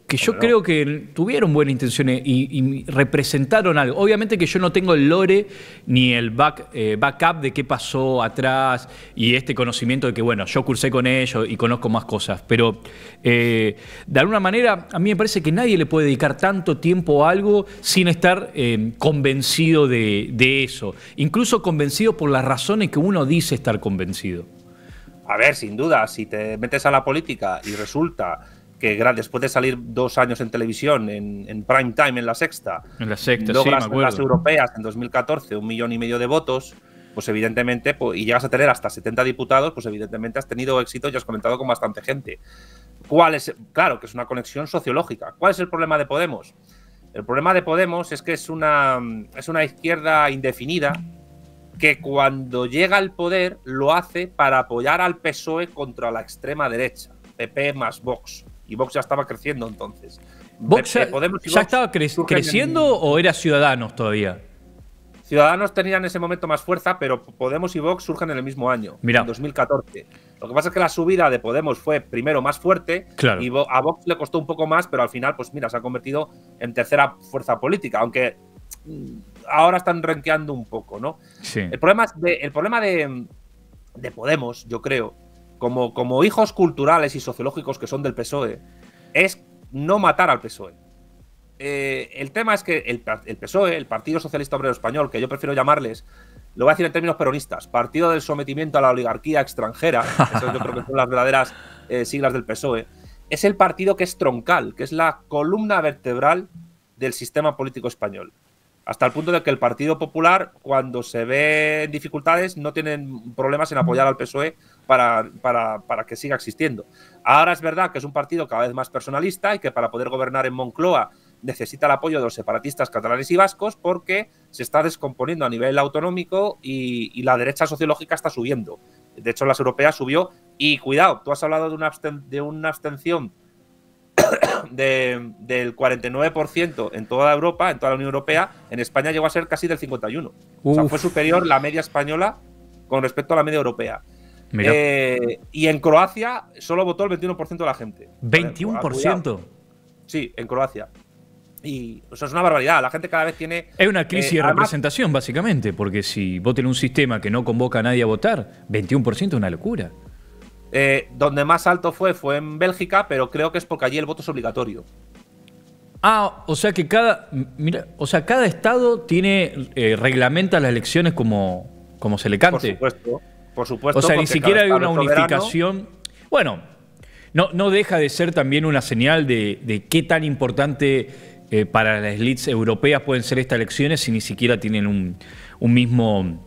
que yo creo que tuvieron buenas intenciones y representaron algo. Obviamente que yo no tengo el lore ni el backup de qué pasó atrás y este conocimiento de que, bueno, yo cursé con ellos y conozco más cosas. Pero de alguna manera a mí me parece que nadie le puede dedicar tanto tiempo a algo sin estar convencido de eso. Incluso convencido por las razones que uno dice estar convencido. A ver, sin duda, si te metes a la política y resulta que después de salir 2 años en televisión, en prime time, en La Sexta, logras en las europeas en 2014 1,5 millones de votos, pues evidentemente, y llegas a tener hasta 70 diputados, pues evidentemente has tenido éxito y has comentado con bastante gente. Claro, que es una conexión sociológica. ¿Cuál es el problema de Podemos? El problema de Podemos es que es una izquierda indefinida que cuando llega al poder lo hace para apoyar al PSOE contra la extrema derecha, PP más Vox. Y Vox ya estaba creciendo entonces. ¿Vox ya estaba creciendo o era Ciudadanos todavía? Ciudadanos tenían en ese momento más fuerza, pero Podemos y Vox surgen en el mismo año, en 2014. Lo que pasa es que la subida de Podemos fue primero más fuerte y a Vox le costó un poco más, pero al final, pues mira, se ha convertido en tercera fuerza política, aunque ahora están renqueando un poco, ¿no? Sí. El problema de Podemos, yo creo, como hijos culturales y sociológicos que son del PSOE, es no matar al PSOE. El tema es que el PSOE, el Partido Socialista Obrero Español, que yo prefiero llamarles, lo voy a decir en términos peronistas, Partido del Sometimiento a la Oligarquía Extranjera, eso yo creo que son las verdaderas siglas del PSOE, es el partido que es troncal, que es la columna vertebral del sistema político español. Hasta el punto de que el Partido Popular, cuando se ve en dificultades, no tienen problemas en apoyar al PSOE para que siga existiendo. Ahora es verdad que es un partido cada vez más personalista y que para poder gobernar en Moncloa necesita el apoyo de los separatistas catalanes y vascos porque se está descomponiendo a nivel autonómico y la derecha sociológica está subiendo. De hecho, en las europeas subió. Y cuidado, tú has hablado de una abstención del 49% en toda Europa, en toda la Unión Europea. En España llegó a ser casi del 51%. O sea, fue superior la media española con respecto a la media europea. Y en Croacia solo votó el 21% de la gente. ¿21%? Sí, en Croacia. Y eso es una barbaridad. La gente cada vez tiene... Es una crisis de representación, básicamente, porque si vos tenés un sistema que no convoca a nadie a votar, 21% es una locura. Donde más alto fue en Bélgica, pero creo que es porque allí el voto es obligatorio. O sea que cada estado tiene reglamenta las elecciones como se le cante. Por supuesto. O sea, ni siquiera hay una unificación. Bueno, no deja de ser también una señal de qué tan importante para las élites europeas pueden ser estas elecciones si ni siquiera tienen un mismo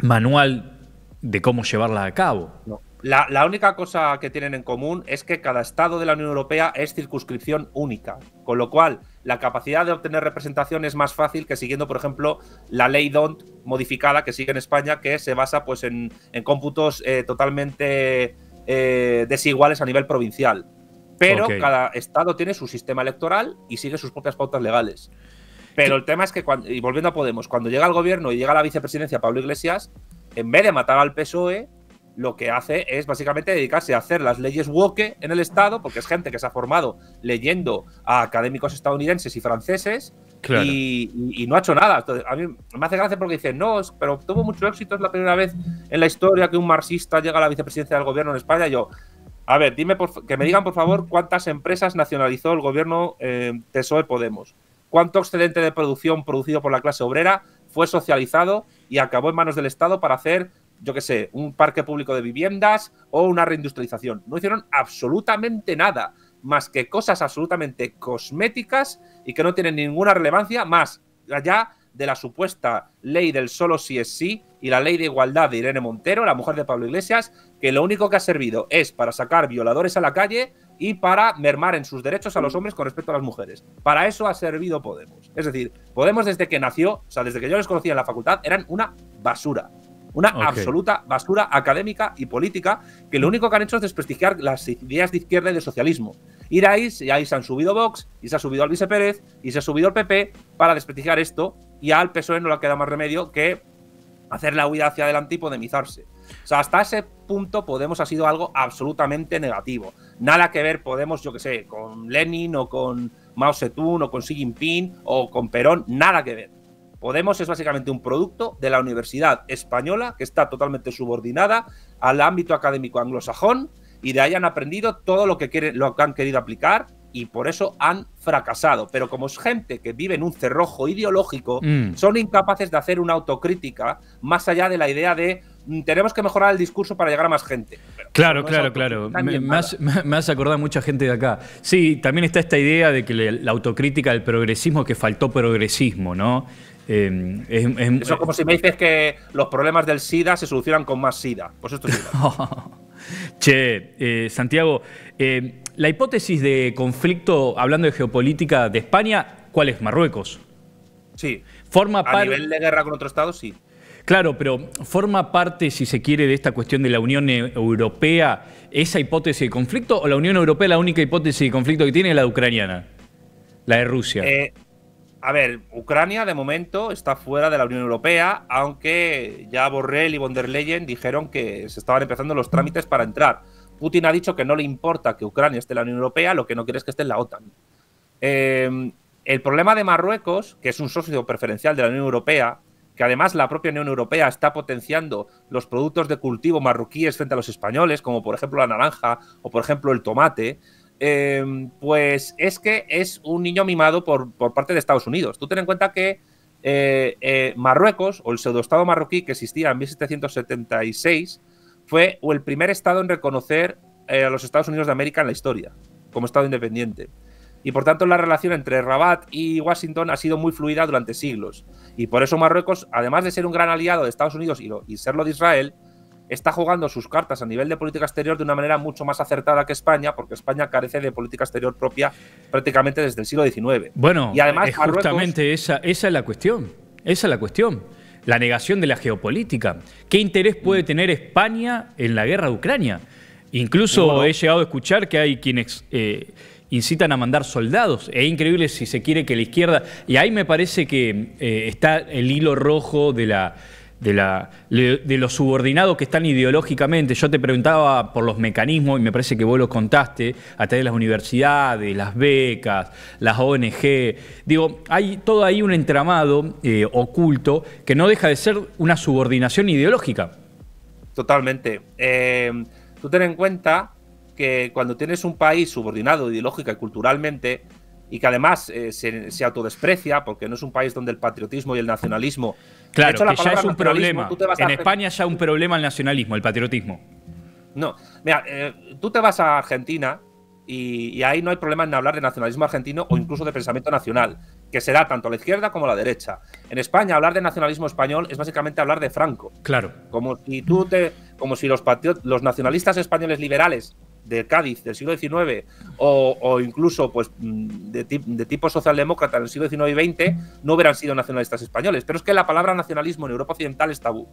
manual de cómo llevarlas a cabo. No. La única cosa que tienen en común es que cada estado de la Unión Europea es circunscripción única, con lo cual la capacidad de obtener representación es más fácil que siguiendo, por ejemplo, la ley DONT modificada que sigue en España, que se basa pues, en cómputos totalmente desiguales a nivel provincial. Pero cada estado tiene su sistema electoral y sigue sus propias pautas legales. Pero el tema es que, y volviendo a Podemos, cuando llega al gobierno y llega a la vicepresidencia Pablo Iglesias, en vez de matar al PSOE, lo que hace es básicamente dedicarse a hacer las leyes woke en el Estado, porque es gente que se ha formado leyendo a académicos estadounidenses y franceses, claro. y no ha hecho nada. Entonces, a mí me hace gracia porque dicen, no, pero tuvo mucho éxito, es la primera vez en la historia que un marxista llega a la vicepresidencia del gobierno en España. Y yo, a ver, que me digan por favor cuántas empresas nacionalizó el gobierno PSOE-Podemos, cuánto excedente de producción producido por la clase obrera fue socializado y acabó en manos del Estado para hacer, yo qué sé, un parque público de viviendas o una reindustrialización. No hicieron absolutamente nada, más que cosas absolutamente cosméticas y que no tienen ninguna relevancia más allá de la supuesta ley del solo sí es sí y la ley de igualdad de Irene Montero, la mujer de Pablo Iglesias, que lo único que ha servido es para sacar violadores a la calle y para mermar en sus derechos a los hombres con respecto a las mujeres. Para eso ha servido Podemos. Es decir, Podemos desde que nació, o sea, desde que yo les conocía en la facultad, eran una basura. Una absoluta basura académica y política que lo único que han hecho es desprestigiar las ideas de izquierda y de socialismo. Ir ahí, y ahí se han subido Vox, y se ha subido Alvise Pérez, y se ha subido el PP para desprestigiar esto, y al PSOE no le queda más remedio que hacer la huida hacia adelante y podemizarse. O sea, hasta ese punto Podemos ha sido algo absolutamente negativo. Nada que ver Podemos, yo que sé, con Lenin o con Mao Zedong o con Xi Jinping o con Perón, nada que ver. Podemos es básicamente un producto de la Universidad Española que está totalmente subordinada al ámbito académico anglosajón y de ahí han aprendido todo lo que han querido aplicar y por eso han fracasado. Pero como es gente que vive en un cerrojo ideológico, son incapaces de hacer una autocrítica más allá de la idea de tenemos que mejorar el discurso para llegar a más gente. Pero claro. Me hace acordar mucha gente de acá. Sí, también está esta idea de que la autocrítica del progresismo, que faltó progresismo, ¿no? Eso como si me dices que los problemas del SIDA se solucionan con más SIDA. Pues esto es SIDA. Che, Santiago, la hipótesis de conflicto, hablando de geopolítica de España, ¿cuál es? Marruecos. Sí. A nivel de guerra con otro estado, sí. Claro, pero ¿forma parte, si se quiere, de esta cuestión de la Unión Europea esa hipótesis de conflicto? ¿O la Unión Europea la única hipótesis de conflicto que tiene es la ucraniana? La de Rusia. A ver, Ucrania de momento está fuera de la Unión Europea, aunque ya Borrell y von der Leyen dijeron que se estaban empezando los trámites para entrar. Putin ha dicho que no le importa que Ucrania esté en la Unión Europea, lo que no quiere es que esté en la OTAN. El problema de Marruecos, que es un socio preferencial de la Unión Europea, que además la propia Unión Europea está potenciando los productos de cultivo marroquíes frente a los españoles, como por ejemplo la naranja o por ejemplo el tomate, pues es que es un niño mimado por parte de Estados Unidos. Tú ten en cuenta que Marruecos, o el pseudoestado marroquí que existía en 1776, fue el primer estado en reconocer a los Estados Unidos de América en la historia, como estado independiente. Y por tanto la relación entre Rabat y Washington ha sido muy fluida durante siglos. Y por eso Marruecos, además de ser un gran aliado de Estados Unidos y serlo de Israel, está jugando sus cartas a nivel de política exterior de una manera mucho más acertada que España, porque España carece de política exterior propia prácticamente desde el siglo XIX. Bueno, y además, es justamente esa es la cuestión. Esa es la cuestión. La negación de la geopolítica. ¿Qué interés puede tener España en la guerra de Ucrania? Incluso he llegado a escuchar que hay quienes incitan a mandar soldados. Es increíble si se quiere que la izquierda... Y ahí me parece que está el hilo rojo de los subordinados que están ideológicamente. Yo te preguntaba por los mecanismos y me parece que vos lo contaste a través de las universidades, las becas, las ONG. Digo, hay todo ahí un entramado oculto que no deja de ser una subordinación ideológica. Totalmente. Tú ten en cuenta que cuando tienes un país subordinado ideológica y culturalmente, y que además se autodesprecia, porque no es un país donde el patriotismo y el nacionalismo... Claro, hecho, que ya es un problema. En España ya es un problema el nacionalismo, el patriotismo. No, mira, tú te vas a Argentina y ahí no hay problema en hablar de nacionalismo argentino o incluso de pensamiento nacional, que será tanto a la izquierda como a la derecha. En España hablar de nacionalismo español es básicamente hablar de Franco. Claro. Como si los nacionalistas españoles liberales de Cádiz del siglo XIX o incluso pues de tipo socialdemócrata en el siglo XIX y XX no hubieran sido nacionalistas españoles. Pero es que la palabra nacionalismo en Europa Occidental es tabú.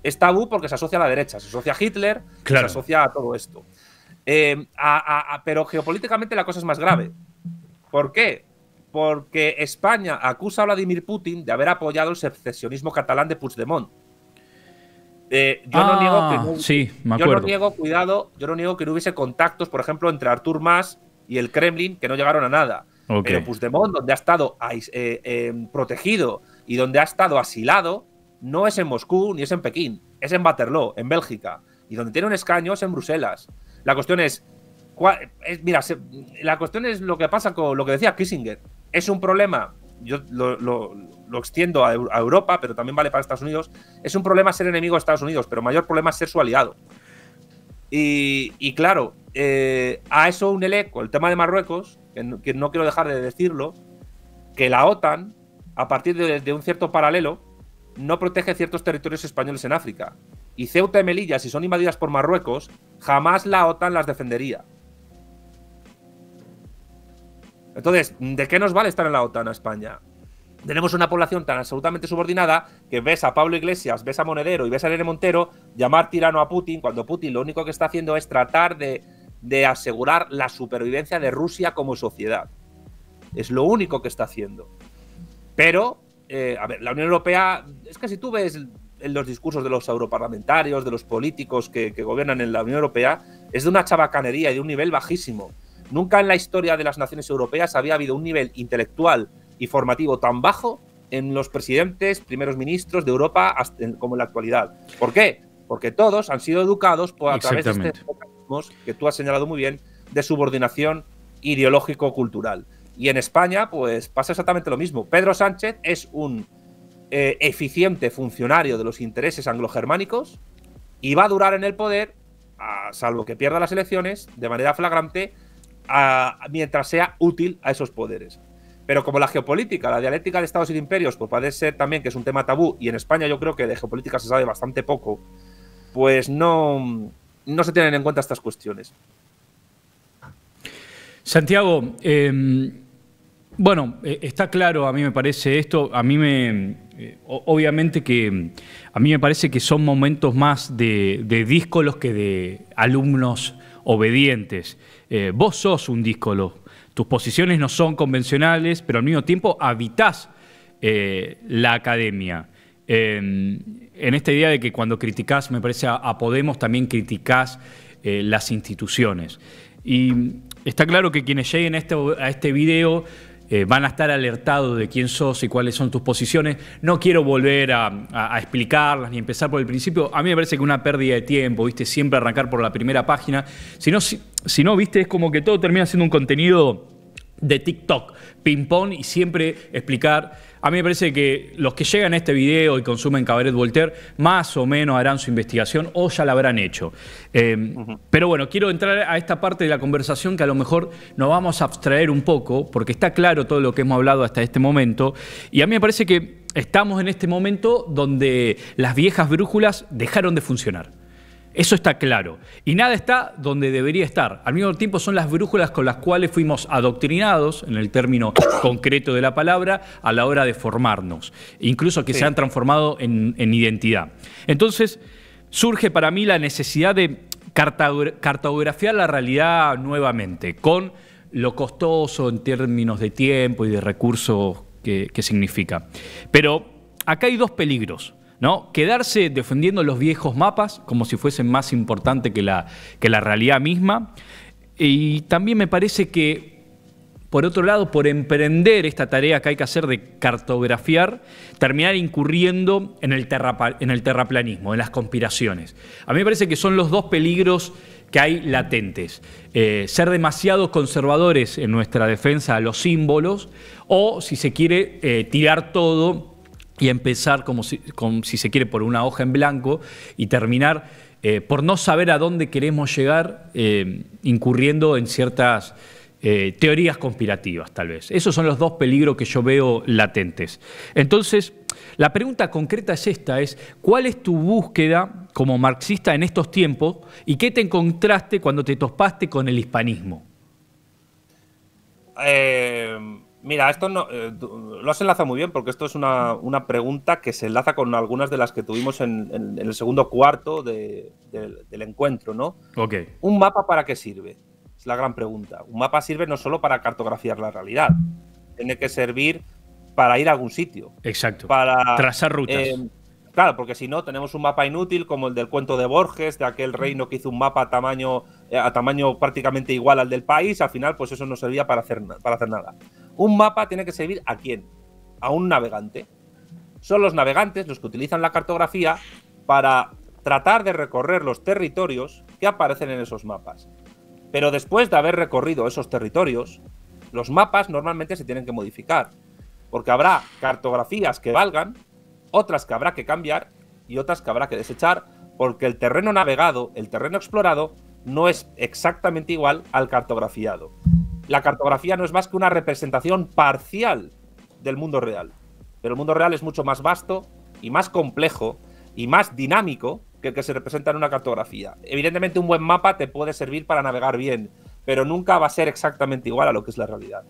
Es tabú porque se asocia a la derecha, se asocia a Hitler, claro, se asocia a todo esto. Pero geopolíticamente la cosa es más grave. ¿Por qué? Porque España acusa a Vladimir Putin de haber apoyado el secesionismo catalán de Puigdemont. Yo no niego que no hubiese contactos, por ejemplo, entre Artur Mas y el Kremlin, que no llegaron a nada. Okay. Pero Puigdemont, donde ha estado protegido y donde ha estado asilado, no es en Moscú ni es en Pekín, es en Waterloo, en Bélgica. Y donde tiene un escaño es en Bruselas. La cuestión es la cuestión es lo que pasa con lo que decía Kissinger. Es un problema, yo lo extiendo a Europa, pero también vale para Estados Unidos. Es un problema ser enemigo de Estados Unidos, pero mayor problema es ser su aliado. Y claro, a eso únele con el tema de Marruecos, que no quiero dejar de decirlo, que la OTAN, a partir de un cierto paralelo, no protege ciertos territorios españoles en África. Y Ceuta y Melilla, si son invadidas por Marruecos, jamás la OTAN las defendería. Entonces, ¿de qué nos vale estar en la OTAN a España? Tenemos una población tan absolutamente subordinada que ves a Pablo Iglesias, ves a Monedero y ves a Irene Montero llamar tirano a Putin, cuando Putin lo único que está haciendo es tratar de asegurar la supervivencia de Rusia como sociedad. Es lo único que está haciendo. Pero, a ver, la Unión Europea, es que si tú ves en los discursos de los europarlamentarios, de los políticos que gobiernan en la Unión Europea, es de una chabacanería y de un nivel bajísimo. Nunca en la historia de las naciones europeas había habido un nivel intelectual y formativo tan bajo en los presidentes, primeros ministros de Europa como en la actualidad. ¿Por qué? Porque todos han sido educados a través de estos mecanismos que tú has señalado muy bien de subordinación ideológico-cultural. Y en España, pues pasa exactamente lo mismo. Pedro Sánchez es un eficiente funcionario de los intereses anglogermánicos y va a durar en el poder, salvo que pierda las elecciones, de manera flagrante, mientras sea útil a esos poderes. Pero como la geopolítica, la dialéctica de estados y de imperios, pues puede ser también que es un tema tabú, y en España yo creo que de geopolítica se sabe bastante poco, pues no se tienen en cuenta estas cuestiones. Santiago, bueno, está claro, a mí me parece esto, obviamente que a mí me parece que son momentos más de díscolos que de alumnos obedientes. Vos sos un díscolo. tus posiciones no son convencionales, pero al mismo tiempo habitás la academia. En esta idea de que cuando criticás, me parece, a Podemos, también criticás las instituciones. Y está claro que quienes lleguen a este video van a estar alertados de quién sos y cuáles son tus posiciones. No quiero volver a explicarlas ni empezar por el principio. A mí me parece que una pérdida de tiempo, ¿viste? Siempre arrancar por la primera página. Si no, ¿viste? Es como que todo termina siendo un contenido de TikTok, ping-pong, y siempre explicar. A mí me parece que los que llegan a este video y consumen Cabaret Voltaire más o menos harán su investigación o ya la habrán hecho. Pero bueno, quiero entrar a esta parte de la conversación que a lo mejor nos vamos a abstraer un poco, porque está claro todo lo que hemos hablado hasta este momento, y a mí me parece que estamos en este momento donde las viejas brújulas dejaron de funcionar. Eso está claro. Y nada está donde debería estar. Al mismo tiempo son las brújulas con las cuales fuimos adoctrinados, en el término concreto de la palabra, a la hora de formarnos. Incluso que se han transformado en identidad. Entonces, surge para mí la necesidad de cartografiar la realidad nuevamente, con lo costoso en términos de tiempo y de recursos que significa. Pero acá hay dos peligros, ¿no? Quedarse defendiendo los viejos mapas como si fuesen más importantes que la realidad misma. Y también me parece que, por otro lado, por emprender esta tarea que hay que hacer de cartografiar, terminar incurriendo en el terraplanismo, en las conspiraciones. A mí me parece que son los dos peligros que hay latentes. Ser demasiado conservadores en nuestra defensa a los símbolos, o, si se quiere, tirar todo y empezar, como si se quiere, por una hoja en blanco y terminar, por no saber a dónde queremos llegar, incurriendo en ciertas teorías conspirativas, tal vez. Esos son los dos peligros que yo veo latentes. Entonces, la pregunta concreta es esta, ¿cuál es tu búsqueda como marxista en estos tiempos y qué te encontraste cuando te topaste con el hispanismo? Mira, esto no, lo has enlazado muy bien, porque esto es una pregunta que se enlaza con algunas de las que tuvimos en el segundo cuarto del encuentro, ¿no? Okay. ¿Un mapa para qué sirve? Es la gran pregunta. Un mapa sirve no solo para cartografiar la realidad, tiene que servir para ir a algún sitio. Exacto. Para trazar rutas. Claro, porque si no, tenemos un mapa inútil como el del cuento de Borges, de aquel reino que hizo un mapa a tamaño prácticamente igual al del país. Al final, pues eso no servía para hacer nada. Un mapa tiene que servir ¿a quién? A un navegante. Son los navegantes los que utilizan la cartografía para tratar de recorrer los territorios que aparecen en esos mapas. Pero después de haber recorrido esos territorios, los mapas normalmente se tienen que modificar, porque habrá cartografías que valgan, otras que habrá que cambiar y otras que habrá que desechar, porque el terreno navegado, el terreno explorado, no es exactamente igual al cartografiado. La cartografía no es más que una representación parcial del mundo real, pero el mundo real es mucho más vasto y más complejo y más dinámico que el que se representa en una cartografía. Evidentemente, un buen mapa te puede servir para navegar bien, pero nunca va a ser exactamente igual a lo que es la realidad.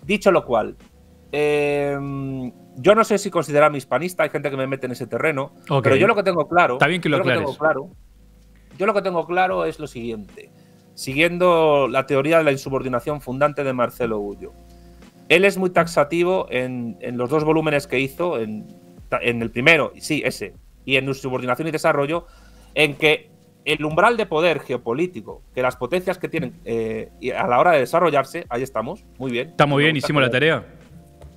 Dicho lo cual, yo no sé si considerarme hispanista, hay gente que me mete en ese terreno, pero yo lo que tengo claro… Está bien que lo aclares. Yo lo que tengo claro es lo siguiente, siguiendo la teoría de la insubordinación fundante de Marcelo Ullo. Él es muy taxativo en los dos volúmenes que hizo, en el primero, sí, ese, y en Subordinación y Desarrollo, en que el umbral de poder geopolítico que las potencias que tienen a la hora de desarrollarse, ahí estamos, muy bien. Está muy bien, hicimos la tarea.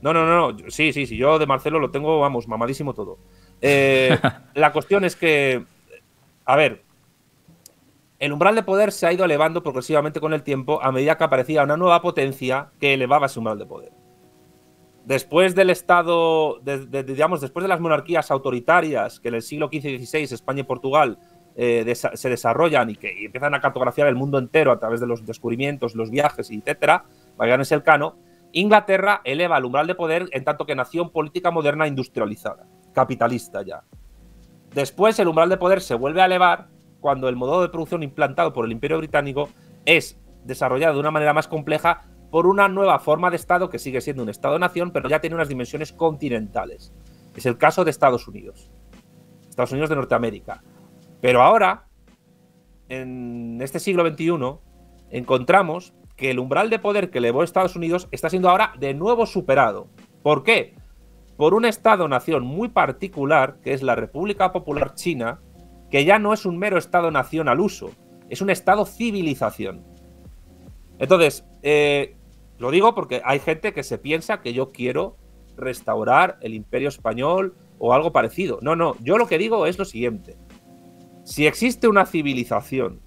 No, sí, yo de Marcelo lo tengo, vamos, mamadísimo todo. La cuestión es que, a ver, el umbral de poder se ha ido elevando progresivamente con el tiempo a medida que aparecía una nueva potencia que elevaba ese umbral de poder. Después del Estado, digamos, después de las monarquías autoritarias que en el siglo XV y XVI España y Portugal se desarrollan y empiezan a cartografiar el mundo entero a través de los descubrimientos, los viajes, etcétera, Magallanes Elcano, Inglaterra eleva el umbral de poder en tanto que nación política moderna industrializada, capitalista ya. Después el umbral de poder se vuelve a elevar cuando el modo de producción implantado por el Imperio Británico es desarrollado de una manera más compleja por una nueva forma de Estado que sigue siendo un Estado-nación, pero ya tiene unas dimensiones continentales. Es el caso de Estados Unidos de Norteamérica. Pero ahora, en este siglo XXI, encontramos que el umbral de poder que elevó Estados Unidos está siendo ahora de nuevo superado. ¿Por qué? Por un Estado-nación muy particular, que es la República Popular China, que ya no es un mero Estado-nación al uso, es un Estado-civilización. Entonces, lo digo porque hay gente que se piensa que yo quiero restaurar el Imperio Español o algo parecido. No, no, yo lo que digo es lo siguiente. Si existe una civilización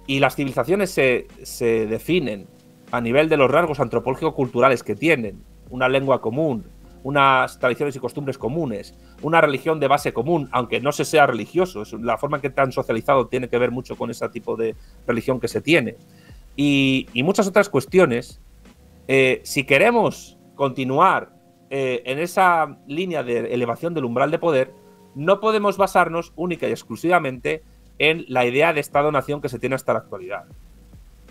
y las civilizaciones se definen a nivel de los rasgos antropológico-culturales que tienen, una lengua común, unas tradiciones y costumbres comunes, una religión de base común, aunque no se sea religioso, la forma en que te han socializado tiene que ver mucho con ese tipo de religión que se tiene, y muchas otras cuestiones, si queremos continuar en esa línea de elevación del umbral de poder, no podemos basarnos única y exclusivamente en la idea de Estado-nación que se tiene hasta la actualidad.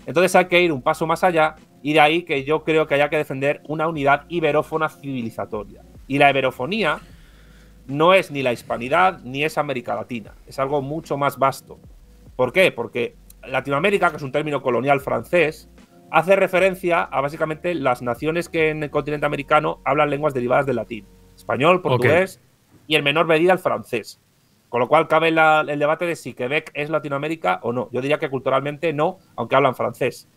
Entonces hay que ir un paso más allá, y de ahí que yo creo que haya que defender una unidad iberófona civilizatoria. Y la iberofonía no es ni la hispanidad ni es América Latina, es algo mucho más vasto. ¿Por qué? Porque Latinoamérica, que es un término colonial francés, hace referencia a básicamente las naciones que en el continente americano hablan lenguas derivadas del latín, español, portugués y en menor medida el francés. Con lo cual cabe el debate de si Quebec es Latinoamérica o no. Yo diría que culturalmente no, aunque hablan francés.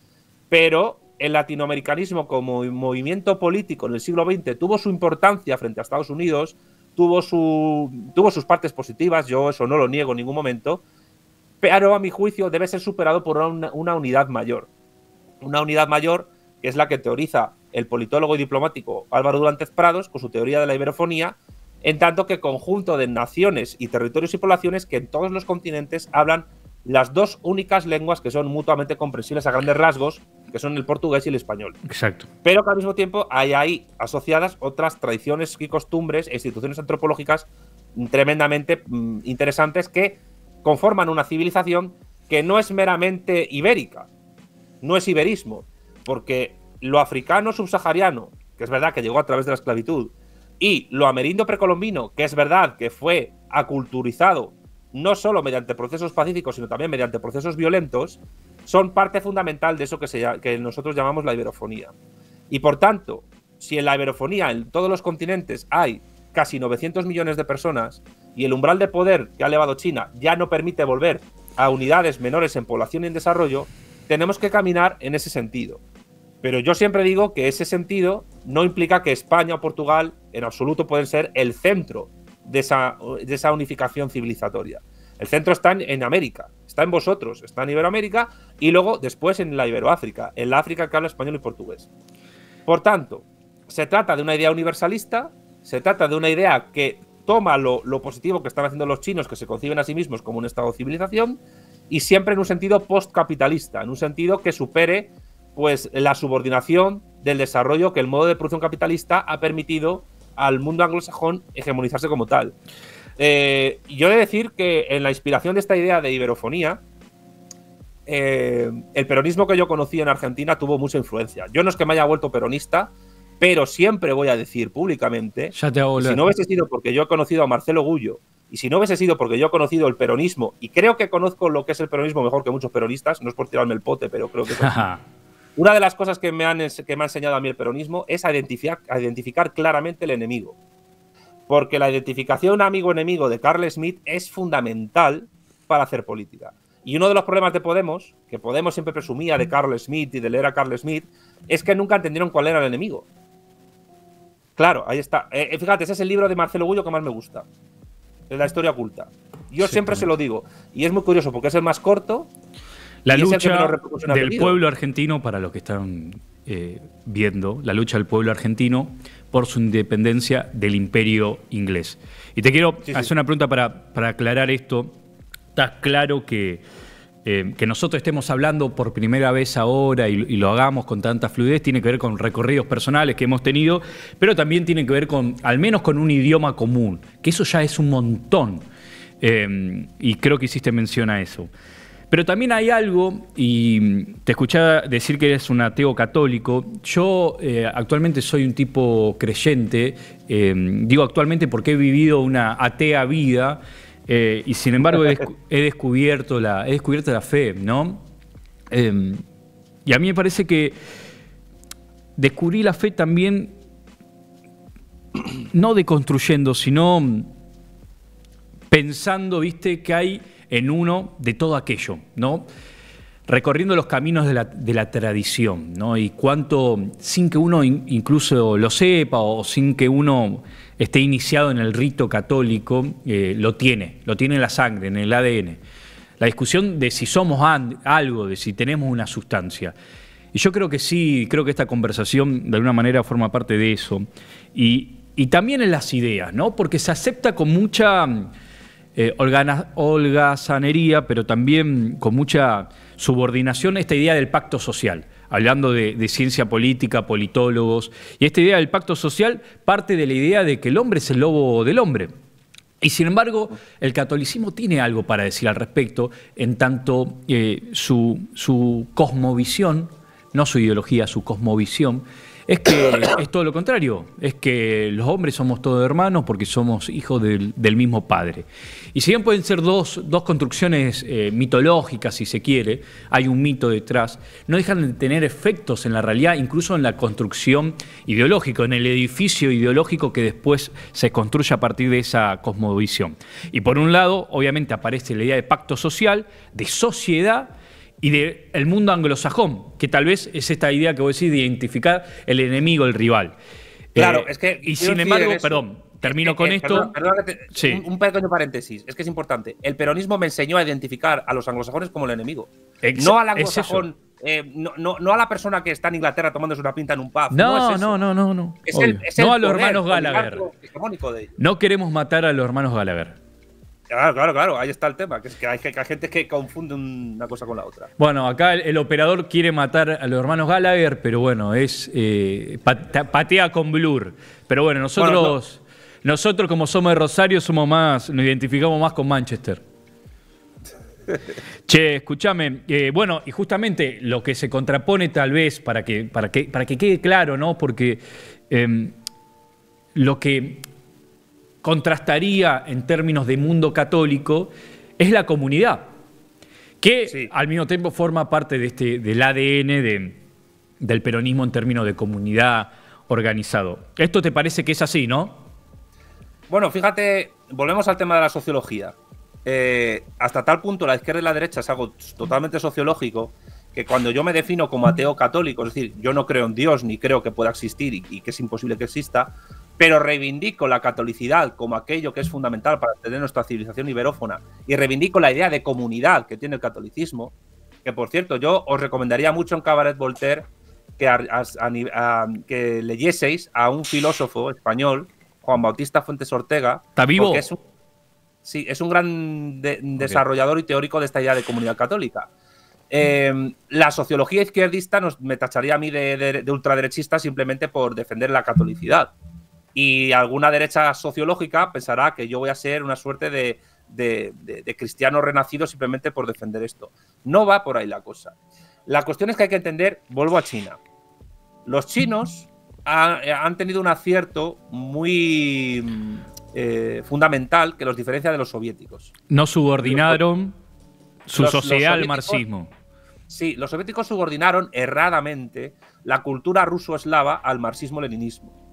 Pero el latinoamericanismo como movimiento político en el siglo XX tuvo su importancia frente a Estados Unidos, tuvo sus partes positivas, yo eso no lo niego en ningún momento, pero a mi juicio debe ser superado por una unidad mayor. Una unidad mayor que es la que teoriza el politólogo y diplomático Álvaro Durantez Prados con su teoría de la iberofonía, en tanto que conjunto de naciones y territorios y poblaciones que en todos los continentes hablan las dos únicas lenguas que son mutuamente comprensibles a grandes rasgos, que son el portugués y el español. Exacto. Pero que al mismo tiempo hay ahí asociadas otras tradiciones y costumbres e instituciones antropológicas tremendamente interesantes que conforman una civilización que no es meramente ibérica, no es iberismo, porque lo africano subsahariano, que es verdad que llegó a través de la esclavitud, y lo amerindio precolombino, que es verdad que fue aculturizado no solo mediante procesos pacíficos, sino también mediante procesos violentos, son parte fundamental de eso que nosotros llamamos la iberofonía. Y por tanto, si en la iberofonía, en todos los continentes, hay casi 900 millones de personas y el umbral de poder que ha elevado China ya no permite volver a unidades menores en población y en desarrollo, tenemos que caminar en ese sentido. Pero yo siempre digo que ese sentido no implica que España o Portugal en absoluto pueden ser el centro de esa unificación civilizatoria. El centro está en América, está en vosotros, está en Iberoamérica y luego después en la Iberoáfrica, en la África que habla español y portugués. Por tanto, se trata de una idea universalista, se trata de una idea que toma lo positivo que están haciendo los chinos, que se conciben a sí mismos como un estado de civilización, y siempre en un sentido postcapitalista, en un sentido que supere pues la subordinación del desarrollo que el modo de producción capitalista ha permitido al mundo anglosajón hegemonizarse como tal. Yo he de decir que en la inspiración de esta idea de iberofonía, el peronismo que yo conocí en Argentina tuvo mucha influencia. Yo no es que me haya vuelto peronista, pero siempre voy a decir públicamente, si no hubiese sido porque yo he conocido a Marcelo Gullo, y si no hubiese sido porque yo he conocido el peronismo, y creo que conozco lo que es el peronismo mejor que muchos peronistas, no es por tirarme el pote, pero creo que es una de las cosas que me ha enseñado a mí el peronismo es a identificar claramente el enemigo. Porque la identificación amigo-enemigo de Carl Schmitt es fundamental para hacer política. Y uno de los problemas de Podemos, que Podemos siempre presumía de Carl Schmitt y de leer a Carl Schmitt, es que nunca entendieron cuál era el enemigo. Claro, ahí está. Fíjate, ese es el libro de Marcelo Gullo que más me gusta. Es la historia oculta. Yo siempre se lo digo. Y es muy curioso porque es el más corto. La lucha del pueblo argentino, para los que están viendo, la lucha del pueblo argentino por su independencia del imperio inglés. Y te quiero hacer una pregunta para aclarar esto. Está claro que nosotros estemos hablando por primera vez ahora y lo hagamos con tanta fluidez, tiene que ver con recorridos personales que hemos tenido, pero también tiene que ver con, al menos con un idioma común, que eso ya es un montón. Y creo que hiciste mención a eso. Pero también hay algo, y te escuché decir que eres un ateo católico. Yo actualmente soy un tipo creyente, digo actualmente porque he vivido una atea vida, y sin embargo he descubierto la fe, ¿no? Y a mí me parece que descubrí la fe también, no deconstruyendo, sino pensando, ¿viste?, que hay en uno de todo aquello, ¿no? Recorriendo los caminos de la tradición, ¿no? Y cuánto, sin que uno incluso lo sepa o sin que uno esté iniciado en el rito católico, lo tiene en la sangre, en el ADN. La discusión de si somos algo, de si tenemos una sustancia. Y yo creo que sí, creo que esta conversación de alguna manera forma parte de eso. Y también en las ideas, ¿no? Porque se acepta con mucha holgazanería, pero también con mucha subordinación esta idea del pacto social, hablando de ciencia política, politólogos, y esta idea del pacto social parte de la idea de que el hombre es el lobo del hombre. Y sin embargo, el catolicismo tiene algo para decir al respecto, en tanto su cosmovisión, no su ideología, su cosmovisión, es que es todo lo contrario, es que los hombres somos todos hermanos porque somos hijos del mismo padre. Y si bien pueden ser dos construcciones mitológicas, si se quiere, hay un mito detrás, no dejan de tener efectos en la realidad, incluso en la construcción ideológica, en el edificio ideológico que después se construye a partir de esa cosmovisión. Y por un lado, obviamente aparece la idea de pacto social, de sociedad, y del mundo anglosajón, que tal vez es esta idea que voy a decir de identificar el enemigo, el rival. Claro, es que... Y sin embargo, perdón, termino con esto. Sí. Un pequeño paréntesis, es que es importante. El peronismo me enseñó a identificar a los anglosajones como el enemigo. No al anglosajón, no a la persona que está en Inglaterra tomándose una pinta en un pub. No. No a los hermanos Gallagher. No queremos matar a los hermanos Gallagher. Claro, ahí está el tema, que es que hay gente que confunde una cosa con la otra. Bueno, acá el operador quiere matar a los hermanos Gallagher, pero bueno, es patea con Blur. Pero bueno, nosotros como somos de Rosario, nos identificamos más con Manchester. Che, escúchame, bueno, y justamente lo que se contrapone tal vez, para que quede claro, ¿no? Porque lo que contrastaría en términos de mundo católico es la comunidad, que al mismo tiempo forma parte del ADN del peronismo en términos de comunidad organizado. ¿Esto te parece que es así, no? Bueno, fíjate, volvemos al tema de la sociología. Hasta tal punto la izquierda y la derecha es algo totalmente sociológico, que cuando yo me defino como ateo católico, es decir, yo no creo en Dios ni creo que pueda existir y que es imposible que exista, pero reivindico la catolicidad como aquello que es fundamental para entender nuestra civilización iberófona y reivindico la idea de comunidad que tiene el catolicismo, que por cierto yo os recomendaría mucho en Cabaret Voltaire que leyeseis a un filósofo español, Juan Bautista Fuentes Ortega. ¿Está vivo? Es un gran desarrollador y teórico de esta idea de comunidad católica. La sociología izquierdista me tacharía a mí de ultraderechista simplemente por defender la catolicidad. Y alguna derecha sociológica pensará que yo voy a ser una suerte de cristiano renacido simplemente por defender esto. No va por ahí la cosa. La cuestión es que hay que entender, vuelvo a China. Los chinos han tenido un acierto muy fundamental que los diferencia de los soviéticos. No subordinaron su sociedad al marxismo. Sí, los soviéticos subordinaron erradamente la cultura ruso-eslava al marxismo-leninismo.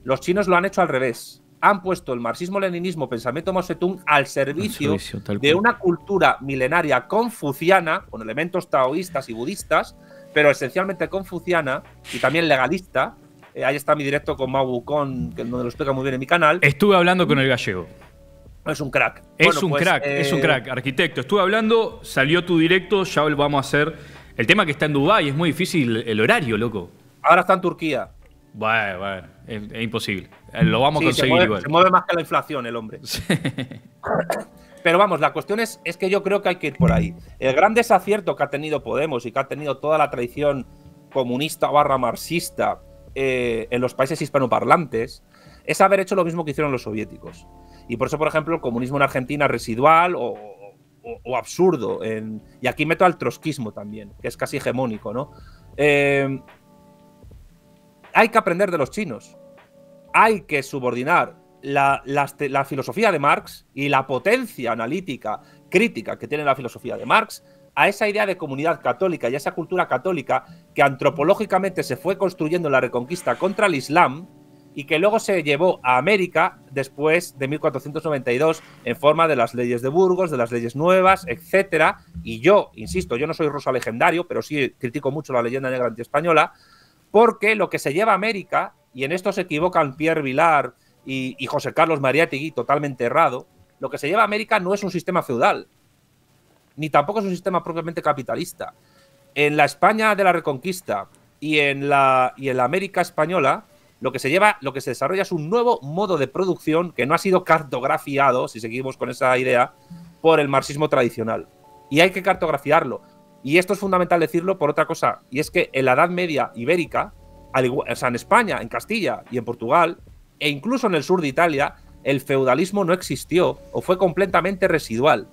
Los chinos lo han hecho al revés. Han puesto el marxismo-leninismo, pensamiento Mao Zedong, al servicio de una cultura milenaria confuciana, con elementos taoístas y budistas, pero esencialmente confuciana y también legalista. Ahí está mi directo con Mau Wukong, donde lo explica muy bien en mi canal. Estuve hablando con el gallego. Es un crack. Es un crack, arquitecto. Estuve hablando, salió tu directo, ya lo vamos a hacer. El tema que está en Dubái, es muy difícil el horario, loco. Ahora está en Turquía. Bueno, es imposible. Lo vamos a conseguir igual. Se mueve más que la inflación el hombre. Sí. Pero vamos, la cuestión es que yo creo que hay que ir por ahí. El gran desacierto que ha tenido Podemos y que ha tenido toda la tradición comunista / marxista en los países hispanoparlantes es haber hecho lo mismo que hicieron los soviéticos. Y por eso, por ejemplo, el comunismo en Argentina es residual o absurdo. Y aquí meto al trotskismo también, que es casi hegemónico, ¿no? Hay que aprender de los chinos. Hay que subordinar la filosofía de Marx y la potencia analítica, crítica que tiene la filosofía de Marx a esa idea de comunidad católica y a esa cultura católica que antropológicamente se fue construyendo en la Reconquista contra el Islam y que luego se llevó a América después de 1492 en forma de las leyes de Burgos, de las leyes nuevas, etcétera. Y yo, insisto, yo no soy rosa legendario, pero sí critico mucho la leyenda negra antiespañola, porque lo que se lleva a América, y en esto se equivocan Pierre Vilar y José Carlos Mariátegui, totalmente errado, lo que se lleva a América no es un sistema feudal, ni tampoco es un sistema propiamente capitalista. En la España de la Reconquista y en la América española, lo que se desarrolla es un nuevo modo de producción que no ha sido cartografiado, si seguimos con esa idea, por el marxismo tradicional. Y hay que cartografiarlo. Y esto es fundamental decirlo por otra cosa, y es que en la Edad Media ibérica, o sea, en España, en Castilla y en Portugal, e incluso en el sur de Italia, el feudalismo no existió o fue completamente residual.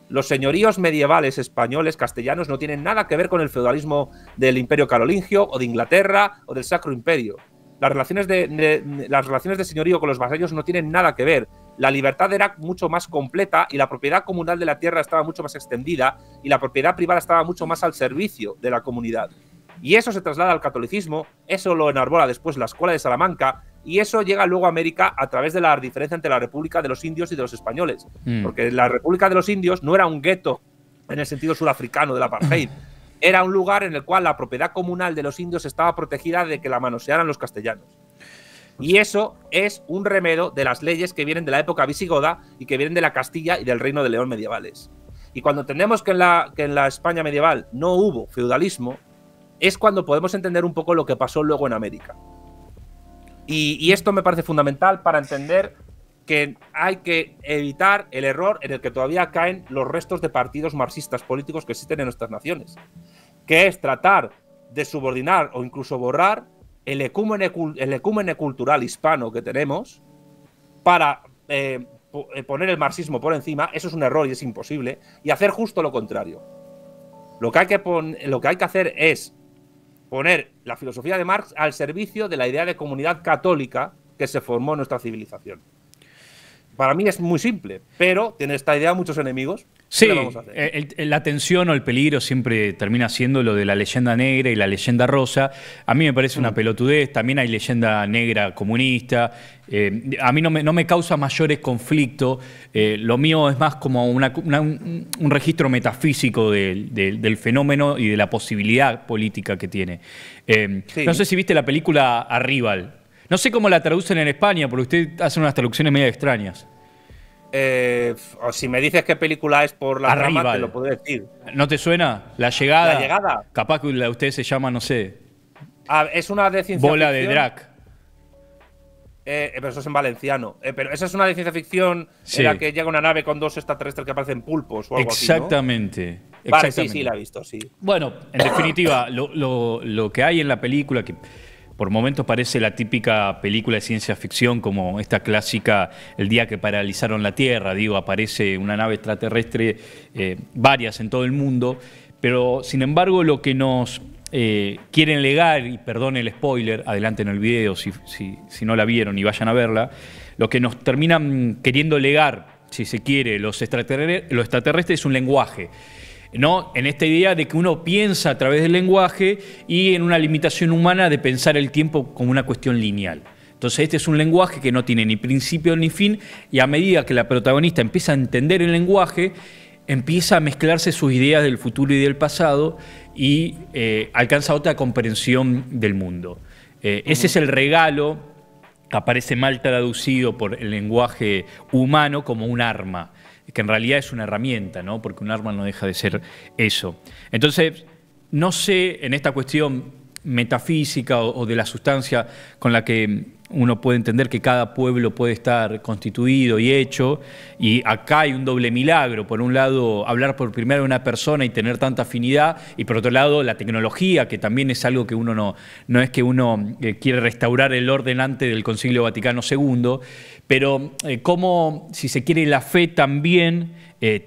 Los señoríos medievales españoles, castellanos, no tienen nada que ver con el feudalismo del Imperio Carolingio o de Inglaterra o del Sacro Imperio. Las relaciones de señorío con los vasallos no tienen nada que ver. La libertad era mucho más completa y la propiedad comunal de la tierra estaba mucho más extendida y la propiedad privada estaba mucho más al servicio de la comunidad. Y eso se traslada al catolicismo, eso lo enarbora después la Escuela de Salamanca y eso llega luego a América a través de la diferencia entre la República de los Indios y de los españoles. Porque la República de los Indios no era un gueto en el sentido surafricano del apartheid. Era un lugar en el cual la propiedad comunal de los indios estaba protegida de que la manosearan los castellanos. Y eso es un remedo de las leyes que vienen de la época visigoda y que vienen de la Castilla y del Reino de León medievales. Y cuando entendemos que en la España medieval no hubo feudalismo, es cuando podemos entender un poco lo que pasó luego en América. Y esto me parece fundamental para entender que hay que evitar el error en el que todavía caen los restos de partidos marxistas políticos que existen en nuestras naciones, que es tratar de subordinar o incluso borrar el ecúmene cultural hispano que tenemos para poner el marxismo por encima. Eso es un error y es imposible, y hacer justo lo contrario. Lo que hay que hacer es poner la filosofía de Marx al servicio de la idea de comunidad católica que se formó en nuestra civilización. Para mí es muy simple, pero tiene esta idea muchos enemigos. Sí, ¿qué le vamos a hacer? La tensión o el peligro siempre termina siendo lo de la leyenda negra y la leyenda rosa. A mí me parece una pelotudez. También hay leyenda negra comunista. A mí no me causa mayores conflictos. Lo mío es más como un registro metafísico del fenómeno y de la posibilidad política que tiene. Sí. No sé si viste la película Arrival. No sé cómo la traducen en España, porque usted hace unas traducciones medio extrañas. Si me dices qué película es por la trama, te lo puedo decir. ¿No te suena? La llegada. La llegada. Capaz que usted se llama, no sé. Es una de ciencia Bola ficción. de Drac. Pero eso es en valenciano. Pero esa es una de ciencia ficción en la que llega una nave con dos extraterrestres que parecen pulpos o algo exactamente, así, ¿no? Vale, exactamente. sí, la he visto, sí. Bueno, en definitiva, lo que hay en la película, que por momentos parece la típica película de ciencia ficción, como esta clásica El día que paralizaron la Tierra. Digo, aparece una nave extraterrestre, varias en todo el mundo, pero sin embargo lo que nos quieren legar, y perdone el spoiler, adelante en el video si no la vieron y vayan a verla, lo que nos terminan queriendo legar, si se quiere, los extraterrestres es un lenguaje. ¿No? En esta idea de que uno piensa a través del lenguaje y en una limitación humana de pensar el tiempo como una cuestión lineal. Entonces este es un lenguaje que no tiene ni principio ni fin, y a medida que la protagonista empieza a entender el lenguaje, empieza a mezclarse sus ideas del futuro y del pasado y alcanza otra comprensión del mundo. Ese es el regalo que aparece mal traducido por el lenguaje humano como un arma, que en realidad es una herramienta, ¿no? Porque un arma no deja de ser eso. Entonces, no sé, en esta cuestión metafísica o de la sustancia con la que uno puede entender que cada pueblo puede estar constituido y hecho, y acá hay un doble milagro. Por un lado, hablar por primera vez una persona y tener tanta afinidad, y por otro lado, la tecnología, que también es algo que uno no es que uno quiere restaurar el orden antes del Concilio Vaticano II, pero como, si se quiere, la fe también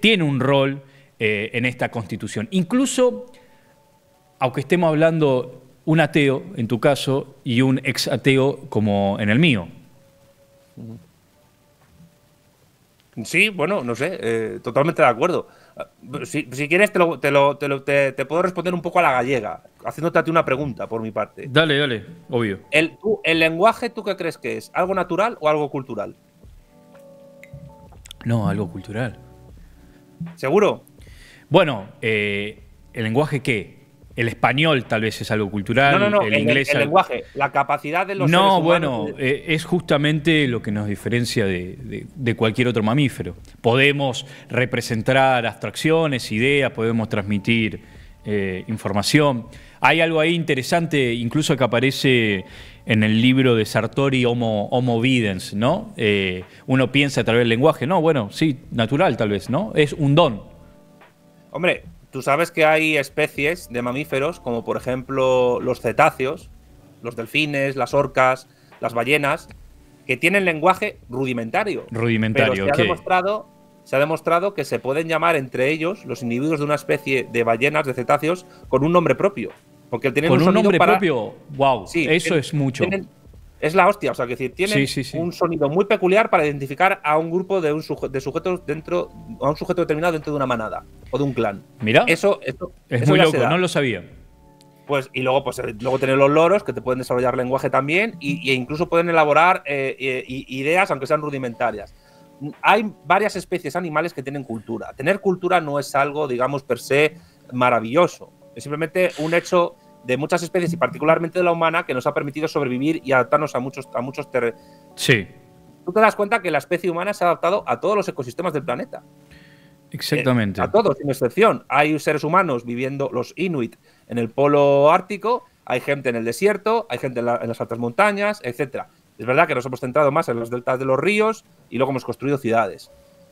tiene un rol en esta Constitución. Incluso, aunque estemos hablando un ateo, en tu caso, y un ex ateo como en el mío. Sí, bueno, no sé, totalmente de acuerdo. Si quieres, te puedo responder un poco a la gallega, haciéndote a ti una pregunta por mi parte. Dale, dale, obvio. ¿El lenguaje, tú qué crees que es? ¿Algo natural o algo cultural? No, algo cultural. ¿Seguro? Bueno, ¿el lenguaje qué? El español tal vez es algo cultural. No, el inglés. El lenguaje, la capacidad de los seres No, humanos. bueno, es justamente lo que nos diferencia de cualquier otro mamífero. Podemos representar abstracciones, ideas, podemos transmitir información. Hay algo ahí interesante, incluso que aparece en el libro de Sartori, Homo Videns, ¿no? Uno piensa a través del lenguaje. No, bueno, sí, natural tal vez, ¿no? Es un don. Hombre, tú sabes que hay especies de mamíferos, como por ejemplo los cetáceos, los delfines, las orcas, las ballenas, que tienen lenguaje rudimentario. Rudimentario, pero se ha demostrado que se pueden llamar entre ellos, los individuos de una especie de ballenas, de cetáceos, con un nombre propio. Porque tienen ¿Con un nombre para… propio? ¡Wow! Sí, eso es mucho. Es la hostia, o sea, que decir, tienen Sí. un sonido muy peculiar para identificar a un grupo de sujetos a un sujeto determinado dentro de una manada o de un clan. Mirá, eso es muy loco, no lo sabía. Pues, y luego, luego tener los loros, que te pueden desarrollar lenguaje también, e incluso pueden elaborar ideas, aunque sean rudimentarias. Hay varias especies animales que tienen cultura. Tener cultura no es algo, digamos, per se maravilloso. Es simplemente un hecho de muchas especies, y particularmente de la humana, que nos ha permitido sobrevivir y adaptarnos a muchos terrenos. Sí. Tú te das cuenta que la especie humana se ha adaptado a todos los ecosistemas del planeta. Exactamente. A todos, sin excepción. Hay seres humanos viviendo, los inuit, en el polo ártico, hay gente en el desierto, hay gente en las altas montañas, etc. Es verdad que nos hemos centrado más en los deltas de los ríos y luego hemos construido ciudades.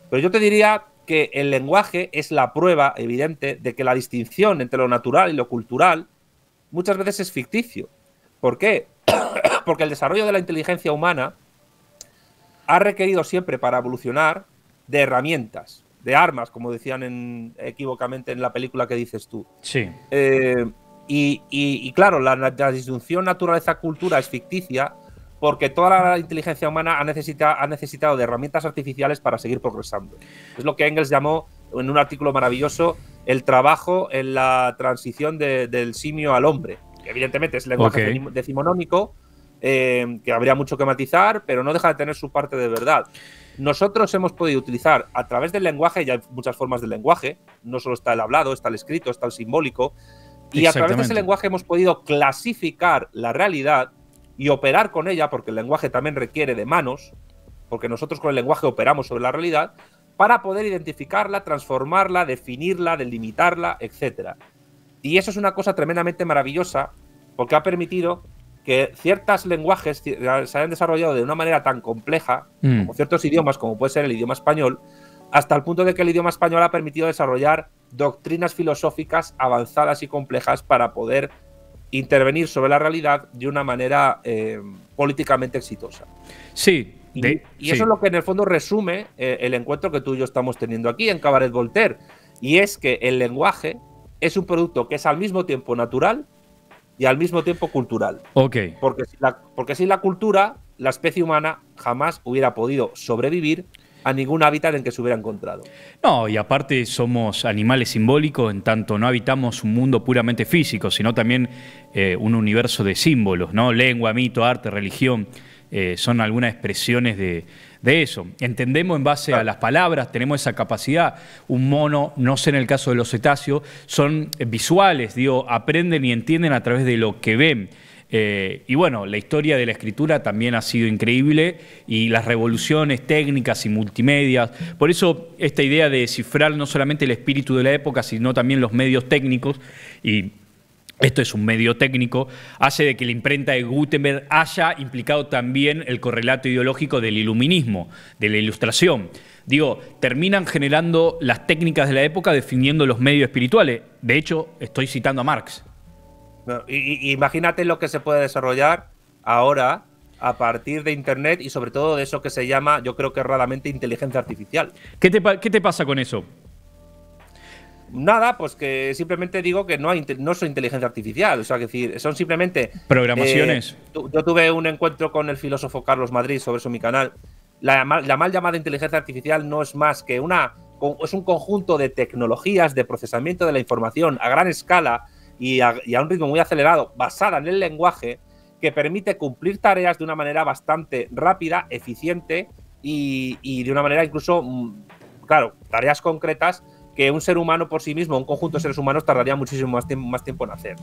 Pero yo te diría que el lenguaje es la prueba evidente de que la distinción entre lo natural y lo cultural muchas veces es ficticio. ¿Por qué? Porque el desarrollo de la inteligencia humana ha requerido siempre, para evolucionar, de herramientas, de armas, como decían equivocamente en la película que dices tú. Sí. Y claro, la disjunción naturaleza-cultura es ficticia porque toda la inteligencia humana ha necesitado de herramientas artificiales para seguir progresando. Es lo que Engels llamó, en un artículo maravilloso, el trabajo en la transición del simio al hombre. Que evidentemente es lenguaje decimonónico, que habría mucho que matizar, pero no deja de tener su parte de verdad. Nosotros hemos podido utilizar a través del lenguaje, y hay muchas formas del lenguaje, no solo está el hablado, está el escrito, está el simbólico, y a través de ese lenguaje hemos podido clasificar la realidad y operar con ella, porque el lenguaje también requiere de manos, porque nosotros con el lenguaje operamos sobre la realidad, para poder identificarla, transformarla, definirla, delimitarla, etc. Y eso es una cosa tremendamente maravillosa, porque ha permitido que ciertos lenguajes se hayan desarrollado de una manera tan compleja, como ciertos idiomas, como puede ser el idioma español, hasta el punto de que el idioma español ha permitido desarrollar doctrinas filosóficas avanzadas y complejas para poder intervenir sobre la realidad de una manera políticamente exitosa. Sí. Y eso es lo que en el fondo resume el encuentro que tú y yo estamos teniendo aquí en Cabaret Voltaire. Y es que el lenguaje es un producto que es al mismo tiempo natural y al mismo tiempo cultural. Okay. Porque sin la cultura, la especie humana jamás hubiera podido sobrevivir a ningún hábitat en que se hubiera encontrado. No, y aparte somos animales simbólicos, en tanto no habitamos un mundo puramente físico, sino también un universo de símbolos, ¿no? Lengua, mito, arte, religión, son algunas expresiones de eso. Entendemos en base a las palabras, tenemos esa capacidad. Un mono, no sé en el caso de los cetáceos, son visuales, digo, aprenden y entienden a través de lo que ven. Y bueno, la historia de la escritura también ha sido increíble y las revoluciones técnicas y multimedia. Por eso esta idea de descifrar no solamente el espíritu de la época, sino también los medios técnicos, y esto es un medio técnico, hace de que la imprenta de Gutenberg haya implicado también el correlato ideológico del iluminismo, de la ilustración. Digo, terminan generando las técnicas de la época definiendo los medios espirituales. De hecho, estoy citando a Marx. Imagínate lo que se puede desarrollar ahora a partir de Internet y sobre todo de eso que se llama, yo creo que erradamente, inteligencia artificial. ¿Qué te pasa con eso? Nada, pues que simplemente digo que no soy inteligencia artificial, o sea, que decir, son simplemente… programaciones. Yo tuve un encuentro con el filósofo Carlos Madrid sobre eso en mi canal. La mal llamada inteligencia artificial no es más que una es un conjunto de tecnologías de procesamiento de la información a gran escala y a un ritmo muy acelerado, basada en el lenguaje, que permite cumplir tareas de una manera bastante rápida, eficiente y de una manera incluso, claro, tareas concretas que un ser humano por sí mismo, un conjunto de seres humanos, tardaría muchísimo más tiempo en hacer.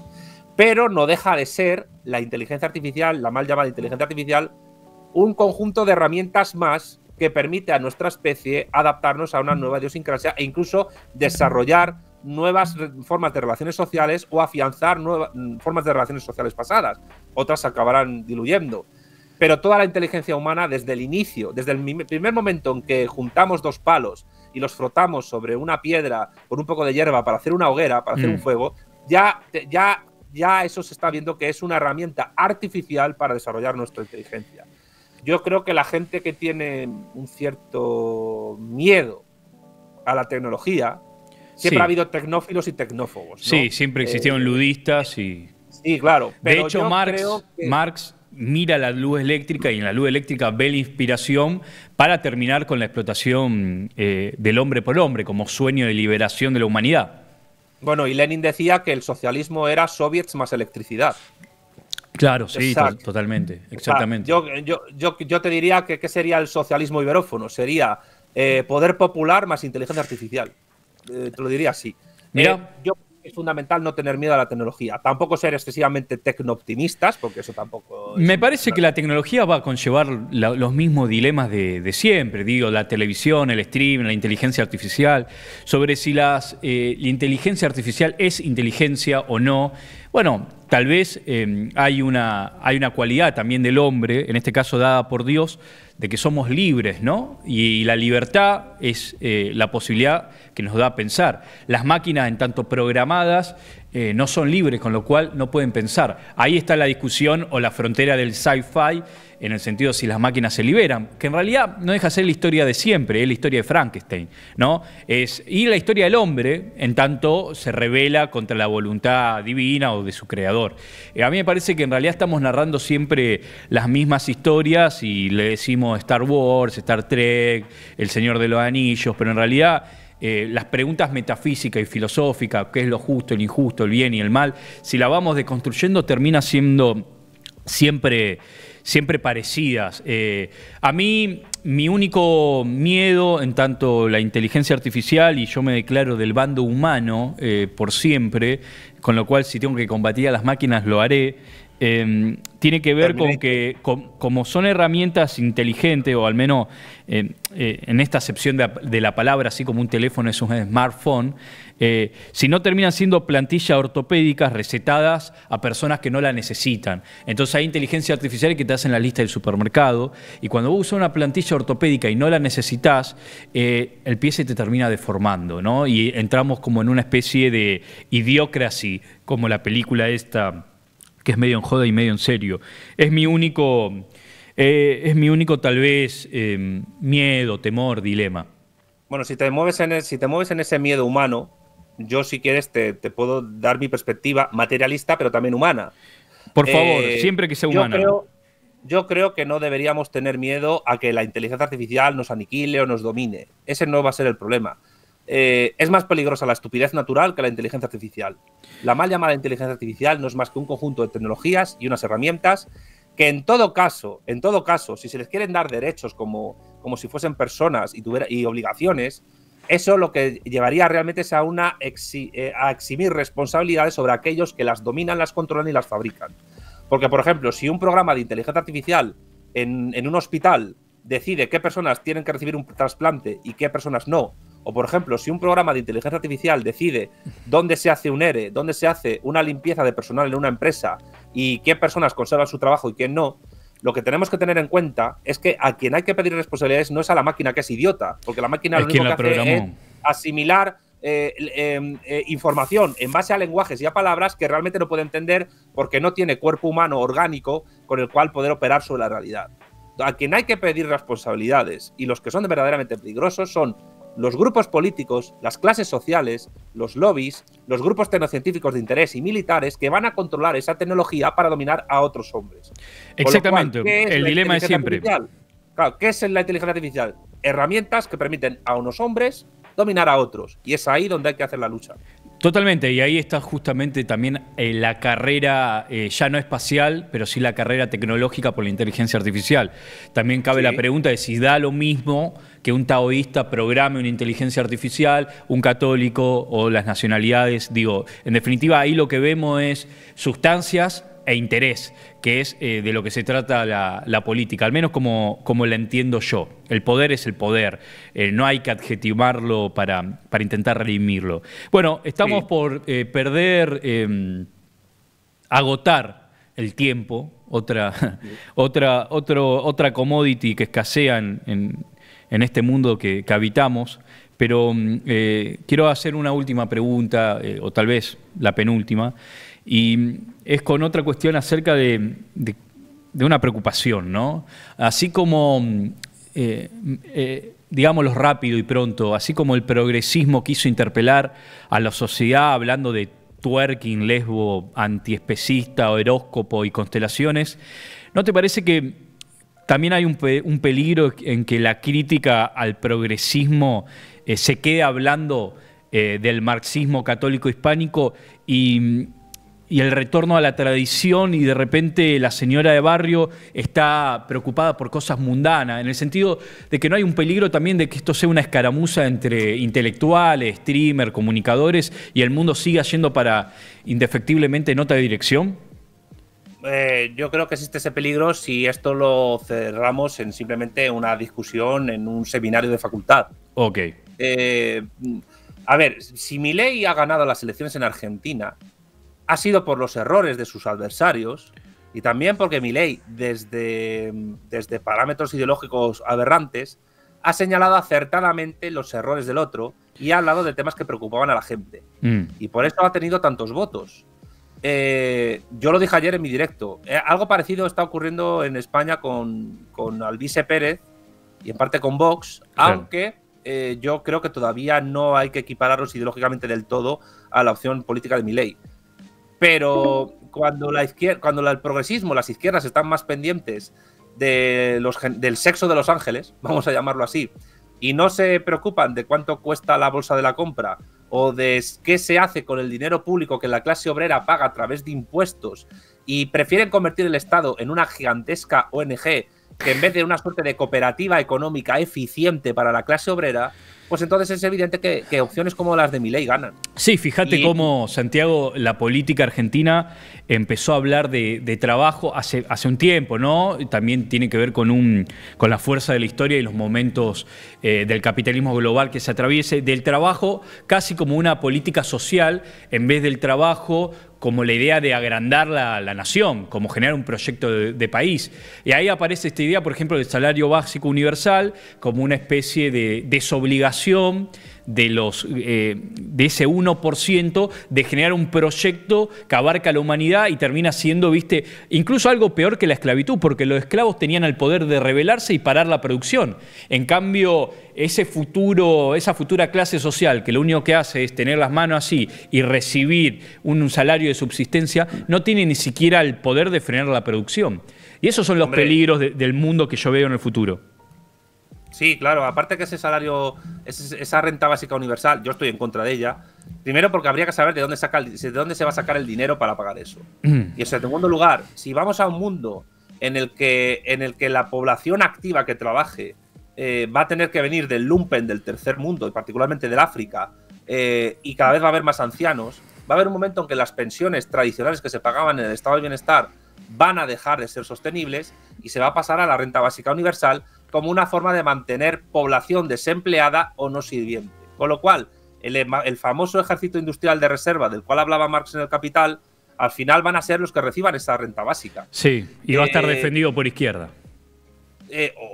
Pero no deja de ser la inteligencia artificial, la mal llamada inteligencia artificial, un conjunto de herramientas más que permite a nuestra especie adaptarnos a una nueva idiosincrasia e incluso desarrollar nuevas formas de relaciones sociales o afianzar nuevas formas de relaciones sociales pasadas. Otras se acabarán diluyendo. Pero toda la inteligencia humana, desde el inicio, desde el primer momento en que juntamos dos palos y los frotamos sobre una piedra con un poco de hierba para hacer una hoguera, para hacer un fuego, ya eso se está viendo que es una herramienta artificial para desarrollar nuestra inteligencia. Yo creo que la gente que tiene un cierto miedo a la tecnología, siempre ha habido tecnófilos y tecnófobos, ¿no? Sí, siempre existieron ludistas y... Sí, claro. Pero de hecho, Marx mira la luz eléctrica y en la luz eléctrica ve la inspiración para terminar con la explotación del hombre por hombre como sueño de liberación de la humanidad. Bueno, y Lenin decía que el socialismo era soviets más electricidad. Claro, sí, totalmente, exactamente. O sea, yo te diría que ¿qué sería el socialismo iberófono? Sería poder popular más inteligencia artificial. Te lo diría así. Mira, es fundamental no tener miedo a la tecnología. Tampoco ser excesivamente tecno-optimistas, porque eso tampoco... Me parece que la tecnología va a conllevar los mismos dilemas de siempre. Digo, la televisión, el streaming, la inteligencia artificial. Sobre si la inteligencia artificial es inteligencia o no. Bueno, tal vez hay una cualidad también del hombre, en este caso dada por Dios, de que somos libres, ¿no? Y la libertad es la posibilidad que nos da a pensar. Las máquinas, en tanto programadas, no son libres, con lo cual no pueden pensar. Ahí está la discusión o la frontera del sci-fi, en el sentido de si las máquinas se liberan, que en realidad no deja de ser la historia de siempre, es la historia de Frankenstein, ¿no? Y la historia del hombre, en tanto se rebela contra la voluntad divina o de su creador. A mí me parece que en realidad estamos narrando siempre las mismas historias y le decimos Star Wars, Star Trek, El Señor de los Anillos, pero en realidad las preguntas metafísicas y filosóficas, qué es lo justo, el injusto, el bien y el mal, si la vamos deconstruyendo termina siendo siempre parecidas. A mí, mi único miedo, en tanto la inteligencia artificial, y yo me declaro del bando humano por siempre, con lo cual si tengo que combatir a las máquinas lo haré, tiene que ver con que, como son herramientas inteligentes, o al menos en esta acepción de la palabra, así como un teléfono es un smartphone, si no terminan siendo plantillas ortopédicas recetadas a personas que no la necesitan. Entonces hay inteligencia artificial que te hacen la lista del supermercado, y cuando vos usas una plantilla ortopédica y no la necesitas, el pie se te termina deformando, ¿no? Y entramos como en una especie de idiocracy, como la película esta, que es medio en joda y medio en serio. Es mi único tal vez miedo, temor, dilema. Bueno, si te mueves en ese miedo humano, yo si quieres te puedo dar mi perspectiva materialista, pero también humana. Por favor, siempre que sea humana. Yo creo que no deberíamos tener miedo a que la inteligencia artificial nos aniquile o nos domine. Ese no va a ser el problema. Es más peligrosa la estupidez natural que la inteligencia artificial. La mal llamada inteligencia artificial no es más que un conjunto de tecnologías y unas herramientas que en todo caso, si se les quieren dar derechos como si fuesen personas y obligaciones, eso lo que llevaría realmente es a eximir responsabilidades sobre aquellos que las dominan, las controlan y las fabrican. Porque, por ejemplo, si un programa de inteligencia artificial en un hospital decide qué personas tienen que recibir un trasplante y qué personas no, o por ejemplo, si un programa de inteligencia artificial decide dónde se hace un ERE, dónde se hace una limpieza de personal en una empresa y qué personas conservan su trabajo y quién no, lo que tenemos que tener en cuenta es que a quien hay que pedir responsabilidades no es a la máquina, que es idiota, porque la máquina lo único que hace es asimilar información en base a lenguajes y a palabras que realmente no puede entender porque no tiene cuerpo humano orgánico con el cual poder operar sobre la realidad. A quien hay que pedir responsabilidades, y los que son verdaderamente peligrosos, son los grupos políticos, las clases sociales, los lobbies, los grupos tecnocientíficos de interés y militares que van a controlar esa tecnología para dominar a otros hombres. Exactamente, el dilema es siempre. Claro, ¿qué es la inteligencia artificial? Herramientas que permiten a unos hombres dominar a otros. Y es ahí donde hay que hacer la lucha. Totalmente, y ahí está justamente también la carrera, ya no espacial, pero sí la carrera tecnológica por la inteligencia artificial. También cabe la pregunta de si da lo mismo que un taoísta programe una inteligencia artificial, un católico o las nacionalidades. Digo, en definitiva, ahí lo que vemos es sustancias e interés, que es de lo que se trata la política, al menos como la entiendo yo. El poder es el poder, no hay que adjetivarlo para intentar redimirlo. Bueno, estamos por agotar el tiempo, otra commodity que escasea en este mundo que habitamos, pero quiero hacer una última pregunta, o tal vez la penúltima, y es con otra cuestión acerca de una preocupación, ¿no? Así como, digámoslo rápido y pronto, así como el progresismo quiso interpelar a la sociedad hablando de twerking, lesbo, antiespecista, horóscopo y constelaciones, ¿no te parece que también hay un peligro en que la crítica al progresismo se quede hablando del marxismo católico hispánico y el retorno a la tradición, y de repente la señora de barrio está preocupada por cosas mundanas, en el sentido de que no hay un peligro también de que esto sea una escaramuza entre intelectuales, streamers, comunicadores, y el mundo siga yendo para indefectiblemente en otra dirección? Yo creo que existe ese peligro si esto lo cerramos en simplemente una discusión en un seminario de facultad. Ok. A ver, si Milei ha ganado las elecciones en Argentina, ha sido por los errores de sus adversarios y también porque Milei, desde parámetros ideológicos aberrantes, ha señalado acertadamente los errores del otro y ha hablado de temas que preocupaban a la gente. Y por eso ha tenido tantos votos. Yo lo dije ayer en mi directo. Algo parecido está ocurriendo en España con Alvise Pérez y en parte con Vox, aunque yo creo que todavía no hay que equipararlos ideológicamente del todo a la opción política de Milei. Pero cuando el progresismo, las izquierdas están más pendientes del sexo de los ángeles, vamos a llamarlo así, y no se preocupan de cuánto cuesta la bolsa de la compra o de qué se hace con el dinero público que la clase obrera paga a través de impuestos, y prefieren convertir el Estado en una gigantesca ONG que en vez de una suerte de cooperativa económica eficiente para la clase obrera, pues entonces es evidente que opciones como las de Milei ganan. Sí, fíjate cómo, Santiago, la política argentina empezó a hablar de trabajo hace un tiempo, ¿no? También tiene que ver con la fuerza de la historia y los momentos del capitalismo global que se atraviese, del trabajo casi como una política social, en vez del trabajo como la idea de agrandar la nación, como generar un proyecto de país. Y ahí aparece esta idea, por ejemplo, del salario básico universal como una especie de desobligación de ese 1% de generar un proyecto que abarca a la humanidad y termina siendo, viste, incluso algo peor que la esclavitud, porque los esclavos tenían el poder de rebelarse y parar la producción. En cambio, esa futura clase social que lo único que hace es tener las manos así y recibir un salario de subsistencia, no tiene ni siquiera el poder de frenar la producción. Y esos son los peligros del mundo que yo veo en el futuro. Sí, claro, aparte que ese salario, esa renta básica universal, yo estoy en contra de ella. Primero porque habría que saber de dónde se va a sacar el dinero para pagar eso. Y en segundo lugar, si vamos a un mundo en el que la población activa que trabaje va a tener que venir del lumpen del tercer mundo, y particularmente del África, y cada vez va a haber más ancianos, va a haber un momento en que las pensiones tradicionales que se pagaban en el estado del bienestar van a dejar de ser sostenibles y se va a pasar a la renta básica universal como una forma de mantener población desempleada o no sirviente. Con lo cual, el famoso ejército industrial de reserva del cual hablaba Marx en El Capital, al final van a ser los que reciban esa renta básica. Sí, y va a estar defendido por izquierda.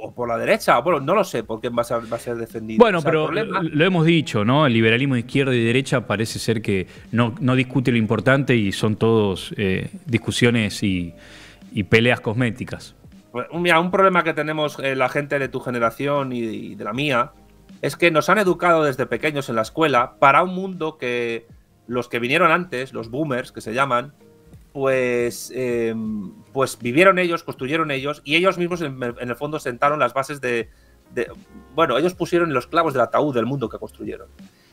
O por la derecha, bueno, no lo sé por quién va a ser defendido. Bueno, o sea, pero lo hemos dicho, ¿no? El liberalismo de izquierda y derecha parece ser que no discute lo importante y son todos discusiones y peleas cosméticas. Mira, un problema que tenemos la gente de tu generación y de la mía es que nos han educado desde pequeños en la escuela para un mundo que los que vinieron antes, los boomers que se llaman, pues vivieron ellos, construyeron ellos y ellos mismos en el fondo sentaron las bases de bueno, ellos pusieron los clavos del ataúd del mundo que construyeron.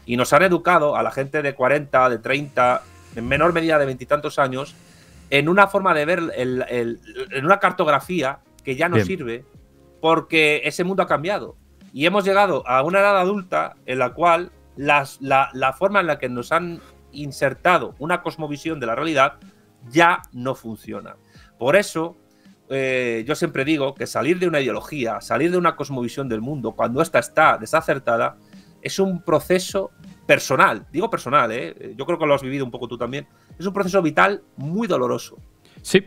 Y nos han educado a la gente de 40, de 30, en menor medida de 20 y tantos años, en una forma de ver, en una cartografía que ya no sirve, porque ese mundo ha cambiado. Y hemos llegado a una edad adulta en la cual la forma en la que nos han insertado una cosmovisión de la realidad ya no funciona. Por eso, yo siempre digo que salir de una ideología, salir de una cosmovisión del mundo, cuando ésta está desacertada, es un proceso personal. Digo personal, yo creo que lo has vivido un poco tú también. Es un proceso vital muy doloroso. Sí.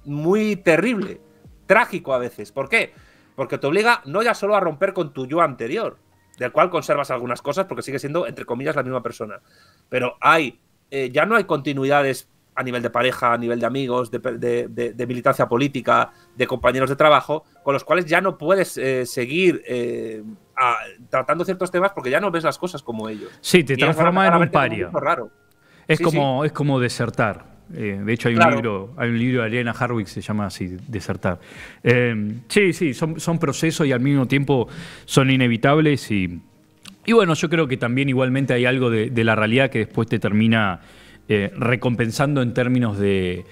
Muy terrible. Trágico a veces. ¿Por qué? Porque te obliga no ya solo a romper con tu yo anterior, del cual conservas algunas cosas porque sigue siendo, entre comillas, la misma persona. Pero ya no hay continuidades a nivel de pareja, a nivel de amigos, de militancia política, de compañeros de trabajo, con los cuales ya no puedes seguir tratando ciertos temas porque ya no ves las cosas como ellos. Sí, te transforma en un paria. Raro. Es como desertar. De hecho, hay un libro de Ariana Harwick que se llama así, Desertar. Sí, son procesos y al mismo tiempo son inevitables. Y bueno, yo creo que también igualmente hay algo de la realidad que después te termina recompensando en términos de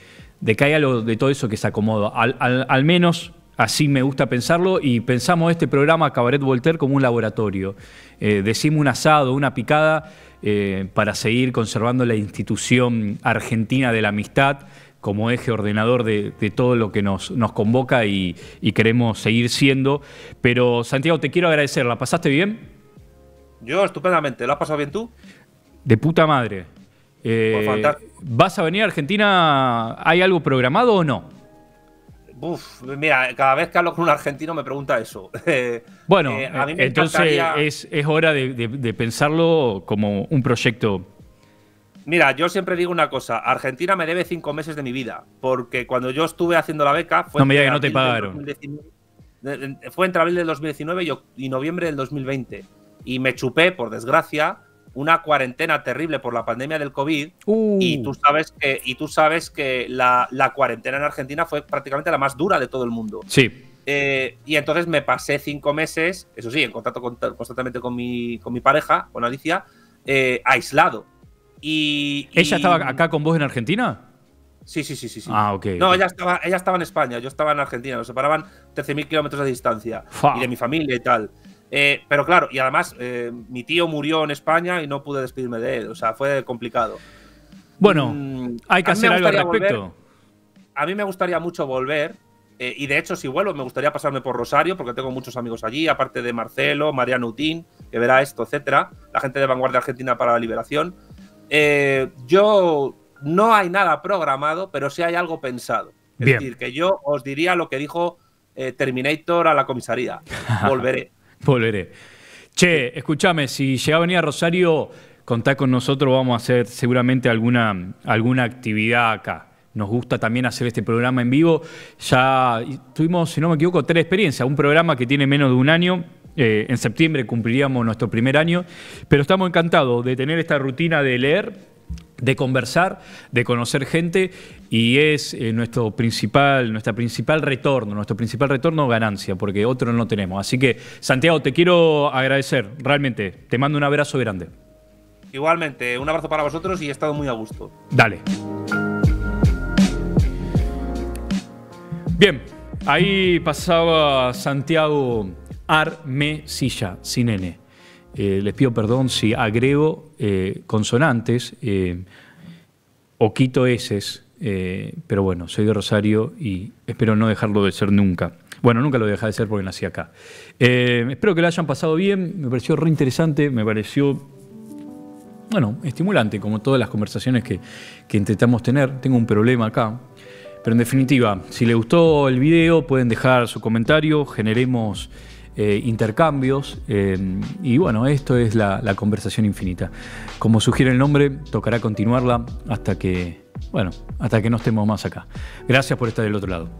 que hay algo de todo eso que se acomoda. Al menos así me gusta pensarlo, y pensamos este programa Cabaret Voltaire como un laboratorio. Decimos un asado, una picada, para seguir conservando la institución argentina de la amistad como eje ordenador de todo lo que nos convoca y queremos seguir siendo. Pero Santiago, te quiero agradecer. ¿La pasaste bien? Yo estupendamente. ¿Lo has pasado bien tú? De puta madre. ¿Vas a venir a Argentina? ¿Hay algo programado o no? Mira, cada vez que hablo con un argentino me pregunta eso. Bueno, a mí me entonces es hora de pensarlo como un proyecto. Mira, yo siempre digo una cosa. Argentina me debe 5 meses de mi vida, porque cuando yo estuve haciendo la beca no me digas que no te pagaron. Fue entre abril del 2019 y noviembre del 2020. Y me chupé, por desgracia, una cuarentena terrible por la pandemia del COVID. Y tú sabes que la cuarentena en Argentina fue prácticamente la más dura de todo el mundo. Sí. Y entonces me pasé 5 meses, eso sí, en contacto constantemente con mi pareja, con Alicia, aislado. ¿Ella estaba acá con vos en Argentina? Sí. Ah, ok. No, ella estaba en España, yo estaba en Argentina. Nos separaban 13.000 kilómetros de distancia. Y de mi familia y tal. Pero claro, y además mi tío murió en España y no pude despedirme de él. O sea, fue complicado. Bueno, hay que hacer algo al respecto. A mí me gustaría mucho volver. Y de hecho, si vuelvo, me gustaría pasarme por Rosario, porque tengo muchos amigos allí, aparte de Marcelo, Mariano Utín, que verá esto, etcétera. La gente de Vanguardia Argentina para la Liberación. No hay nada programado, pero sí hay algo pensado. Es decir, que yo os diría lo que dijo Terminator a la comisaría. Volveré. Volveré. Che, escúchame, si llega a venir a Rosario, contá con nosotros, vamos a hacer seguramente alguna actividad acá. Nos gusta también hacer este programa en vivo. Ya tuvimos, si no me equivoco, 3 experiencias. Un programa que tiene menos de un año. En septiembre cumpliríamos nuestro primer año. Pero estamos encantados de tener esta rutina de leer, de conversar, de conocer gente, y es nuestra principal retorno, ganancia, porque otro no tenemos. Así que, Santiago, te quiero agradecer, realmente. Te mando un abrazo grande. Igualmente, un abrazo para vosotros y he estado muy a gusto. Dale. Bien, ahí pasaba Santiago Armesilla, sin N. Les pido perdón si agrego consonantes o quito eses, pero bueno, soy de Rosario y espero no dejarlo de ser nunca. Bueno, nunca lo voy a dejar de ser porque nací acá. Espero que lo hayan pasado bien, me pareció re interesante, me pareció, bueno, estimulante, como todas las conversaciones que intentamos tener. Tengo un problema acá, pero en definitiva, si les gustó el video, pueden dejar su comentario, generemos intercambios, y bueno, esto es la conversación infinita. Como sugiere el nombre, tocará continuarla hasta que no estemos más acá. Gracias por estar del otro lado.